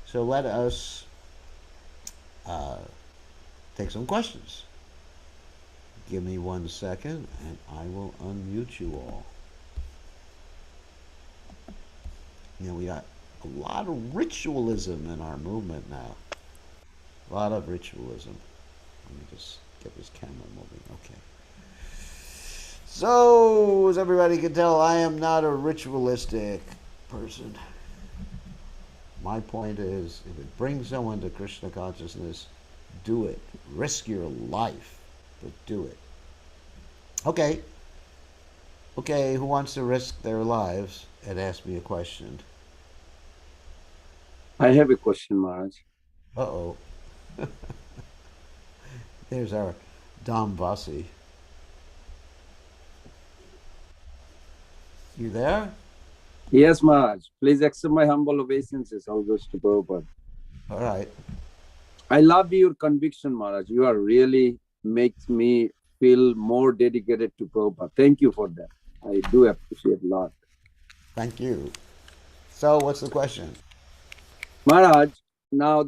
So let us take some questions. Give me 1 second and I will unmute you all. We got a lot of ritualism in our movement now. A lot of ritualism. Let me just get this camera moving. Okay. So, as everybody can tell, I am not a ritualistic person. My point is, if it brings someone to Krishna consciousness, do it. Risk your life, but do it. Okay. Okay, who wants to risk their lives and ask me a question? I have a question, Maharaj. Uh-oh. There's our Dom Vasi. You there? Yes, Maharaj. Please accept my humble obeisances. All goes to Prabhupada. All right. I love your conviction, Maharaj. You are really makes me feel more dedicated to Prabhupada. Thank you for that. I do appreciate a lot. Thank you. So, what's the question? Maharaj, now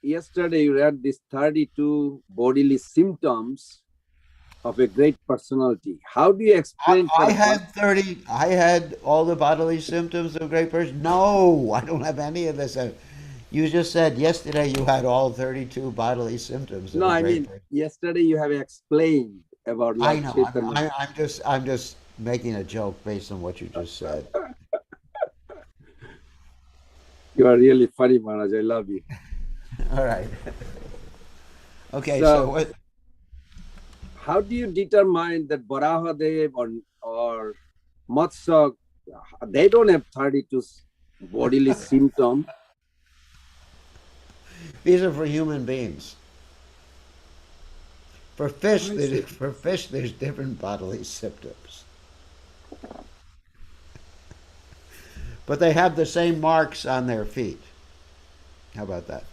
yesterday you read these 32 bodily symptoms of a great personality. How do you explain for I a had 30. I had all the bodily symptoms of a great person. No, I don't have any of this. You just said yesterday you had all 32 bodily symptoms of No, a I great mean, person. yesterday you have explained about I Lord know. Chaitanya. I'm just making a joke based on what you just said. You are really funny, Maharaj. I love you. All right. Okay. So So, what? how do you determine that Varahadev or Matsya, they don't have 32 bodily symptoms? These are for human beings. I see. For fish, there's different bodily symptoms, but they have the same marks on their feet. How about that?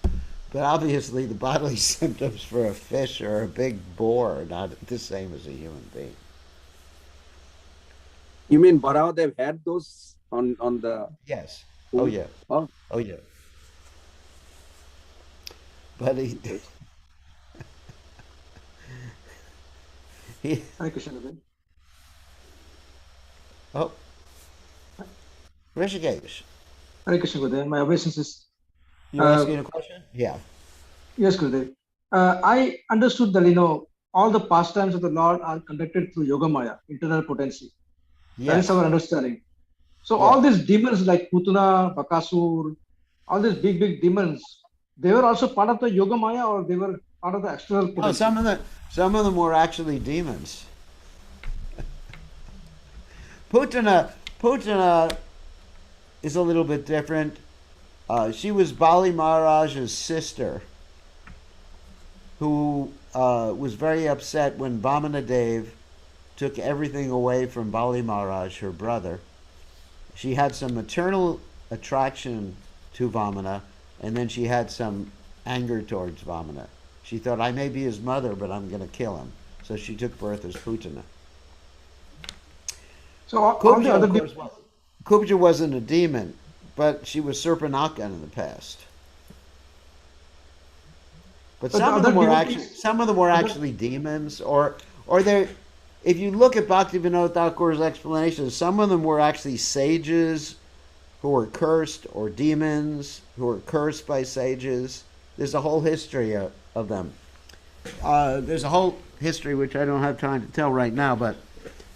But obviously, the bodily symptoms for a fish or a big boar are not the same as a human being. You mean Varahadev had those on the Yes. Oh food? yeah. Oh, Oh yeah. But interesting. he Hare Krishna, Gurudev. oh Rishikesh. Hare Krishna, Gurudev. My obeisance is, You're uh, asking a question? Yeah. yes, Gurudev. I understood that, all the pastimes of the Lord are conducted through Yoga Maya, internal potency. That is Yes. our understanding. So Yeah. all these demons like Putana, Bakasur, all these big, big demons, they were also part of the Yoga Maya or they were part of the external No, potency. some of them were actually demons. Putana is a little bit different. She was Bali Maharaj's sister, who was very upset when Bhamana Dev took everything away from Bali Maharaj, her brother. She had some maternal attraction to Vamana, and then she had some anger towards Vamana. She thought, I may be his mother, but I'm going to kill him. So she took birth as Putana. So all the Kubja, other of demons, course, Kubja wasn't a demon, but she was Serpanakan in the past. But but the other devotees, some of them were other, actually demons, or they. If you look at Bhaktivinoda Thakur's explanations, some of them were actually sages who were cursed, or demons who were cursed by sages. There's a whole history of them. There's a whole history which I don't have time to tell right now, but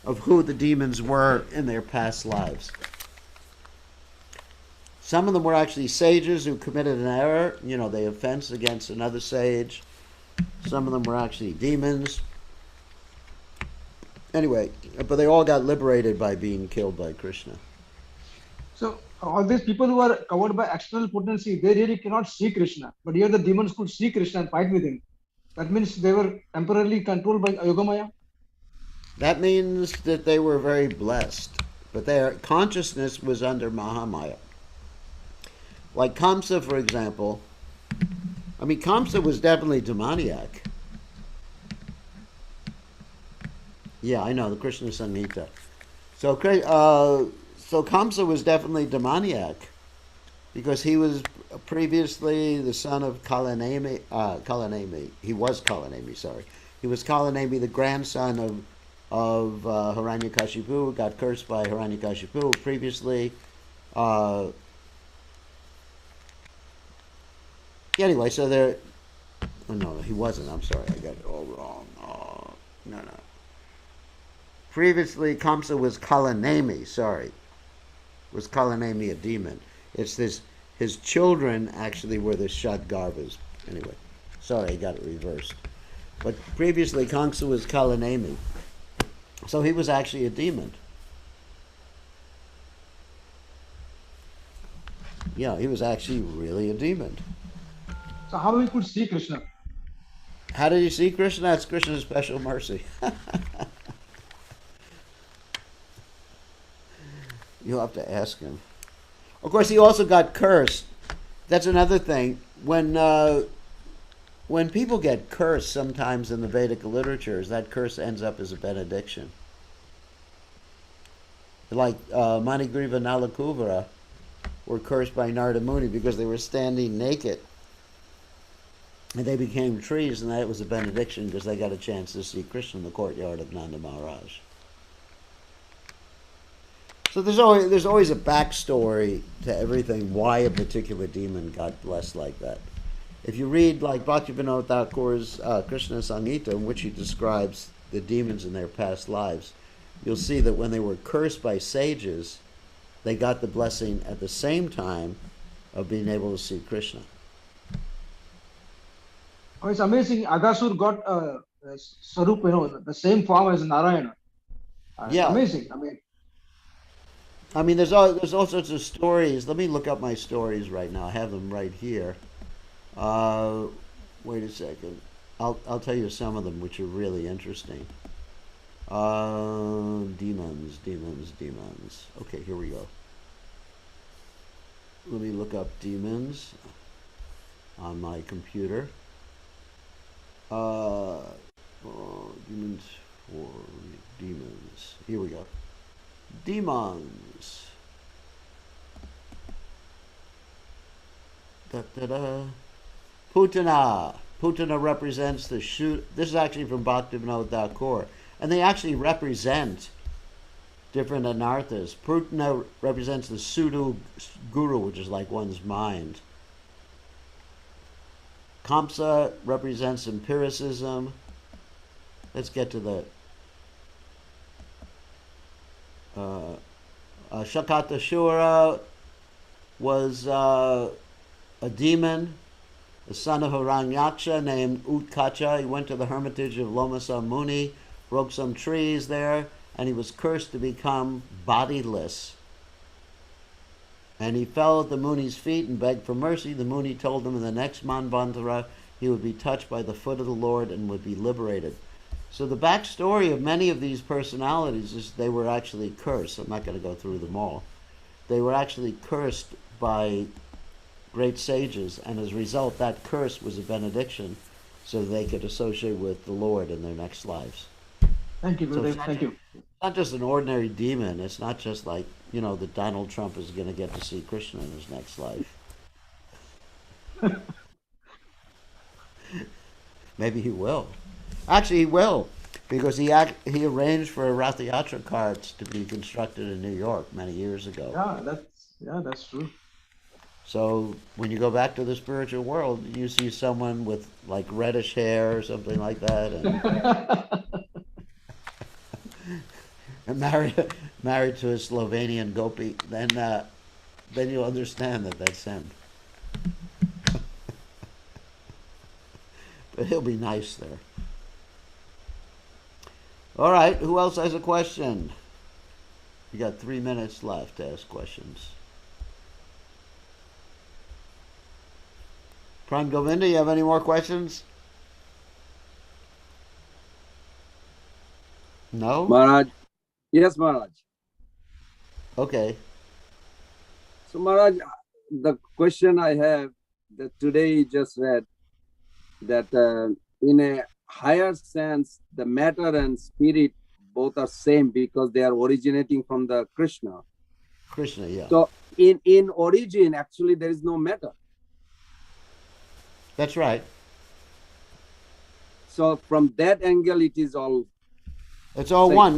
of who the demons were in their past lives. Some of them were actually sages who committed an error, they offense against another sage. Some of them were actually demons. Anyway, but they all got liberated by being killed by Krishna. so all these people who are covered by external potency, they really cannot see Krishna. But here the demons could see Krishna and fight with him. That means they were temporarily controlled by Yogamaya. That means that they were very blessed, but their consciousness was under Mahamaya. Like Kamsa, for example. I mean, Kamsa was definitely demoniac. Yeah, I know the Krishna Samhita. So, so Kamsa was definitely demoniac because he was previously the son of Kalanemi. Kalanemi. He was Kalanemi. Sorry, he was Kalanemi, the grandson of Hiranyakashipu. Got cursed by Hiranyakashipu previously. Uh, anyway, so there. Oh, no, he wasn't. I'm sorry, I got it all wrong. Oh, no, no. Previously, Kamsa was Kalanemi. Sorry, was Kalanemi a demon? It's this. His children actually were the Shadgarvas. Anyway, sorry, I got it reversed. But previously, Kamsa was Kalanemi, so he was actually a demon. Yeah, he was actually really a demon. So how we could see Krishna? How did he see Krishna? That's Krishna's special mercy. You'll have to ask him. Of course, he also got cursed. That's another thing. When people get cursed, sometimes in the Vedic literatures, that curse ends up as a benediction. Like Manigriva Nalakuvara were cursed by Narada Muni because they were standing naked. And they became trees, and that was a benediction because they got a chance to see Krishna in the courtyard of Nanda Maharaj. So there's always a backstory to everything, why a particular demon got blessed like that. If you read like Bhaktivinoda Thakur's Krishna Samhita, in which he describes the demons in their past lives, you'll see that when they were cursed by sages, they got the blessing at the same time of being able to see Krishna. Oh, it's amazing. Agasur got a Sarup, the same form as Narayana. It's Yeah, amazing. I mean, there's all sorts of stories. Let me look up my stories right now. I have them right here. Uh, Wait a second. I'll tell you some of them, which are really interesting. Demons, demons, demons. Okay, here we go. Let me look up demons on my computer. Demons for demons. Here we go. Demons. Da, da, da. Putana. Putana represents the shoot. This is actually from Bhaktivinoda Thakur. And they actually represent different anarthas. Putana represents the pseudo guru, which is like one's mind. Kamsa represents empiricism. Let's get to the Shakatashura was a demon, the son of Hiranyaksha named Utkacha. He went to the hermitage of Lomasa Muni, broke some trees there, and he was cursed to become bodiless. And he fell at the Muni's feet and begged for mercy. The Muni told him in the next Manvantara he would be touched by the foot of the Lord and would be liberated. So the backstory of many of these personalities is they were actually cursed. I'm not going to go through them all. They were actually cursed by great sages, and as a result, that curse was a benediction so they could associate with the Lord in their next lives. Thank you, So Gurudev. Thank you. it's not just an ordinary demon. It's not just like, that Donald Trump is going to get to see Krishna in his next life. Maybe he will. Actually, he will, because he arranged for a Rath Yatra carts to be constructed in New York many years ago. That's true. So when you go back to the spiritual world, you see someone with like reddish hair or something like that, and married to a Slovenian gopi, then you'll understand that that's him. But he'll be nice there. All right, who else has a question? You got 3 minutes left to ask questions. Pran Govinda, you have any more questions? No? Maharaj. Yes, Maharaj. Okay. So Maharaj, the question I have that today you just read, that in a higher sense, the matter and spirit both are same because they are originating from the Krishna. Krishna, yeah. So in origin, actually, there is no matter. That's right. So from that angle, it is all It's all same. one.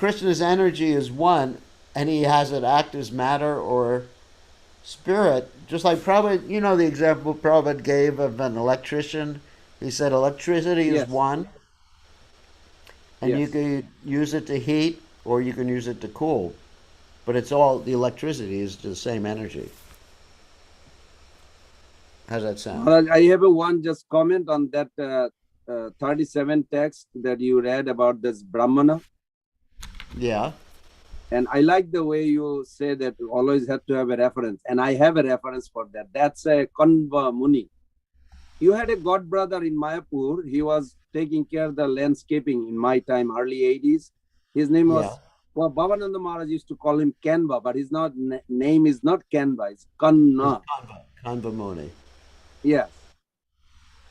Krishna's energy is one, and he has it act as matter or spirit. Just like Prabhupada, you know the example Prabhupada gave of an electrician. He said electricity is Yes, one, and you yes. can use it to heat or you can use it to cool. But it's all the electricity is the same energy. How's that sound? Maharaj, I have a one just comment on that 37 text that you read about this Brahmana. Yeah. And I like the way you say that you always have to have a reference. And I have a reference for that. That's a Kanva Muni. You had a god brother in Mayapur. He was taking care of the landscaping in my time, early 80s. His name Yeah. was, well, Bhavananda Maharaj used to call him Kanva, but his name is not Kanva, it's Kanna. Kanva Muni. Yes.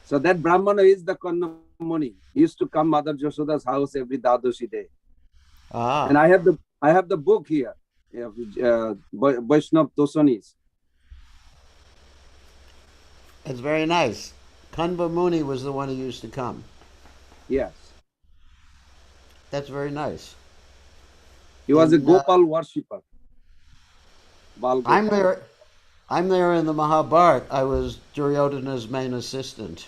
So that Brahmana is the Kanna Muni. He used to come Mother Jashoda's house every Dadoshi day. And Ah, I have the book here, Vaishnav Tosani's. it's very nice. Kanva Muni was the one who used to come. Yes. That's very nice. He was a And Gopal worshipper. Bal I'm Gopal. there. I'm there in the Mahabharata. I was Duryodhana's main assistant.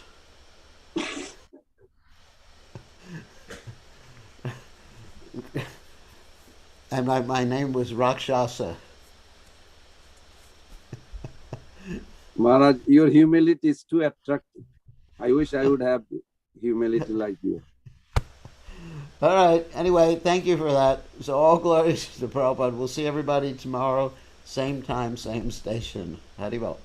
And my name was Rakshasa. Maharaj, your humility is too attractive. I wish I would have humility like you. All right. Anyway, thank you for that. So all glories to Prabhupada. We'll see everybody tomorrow, same time, same station. Haribol.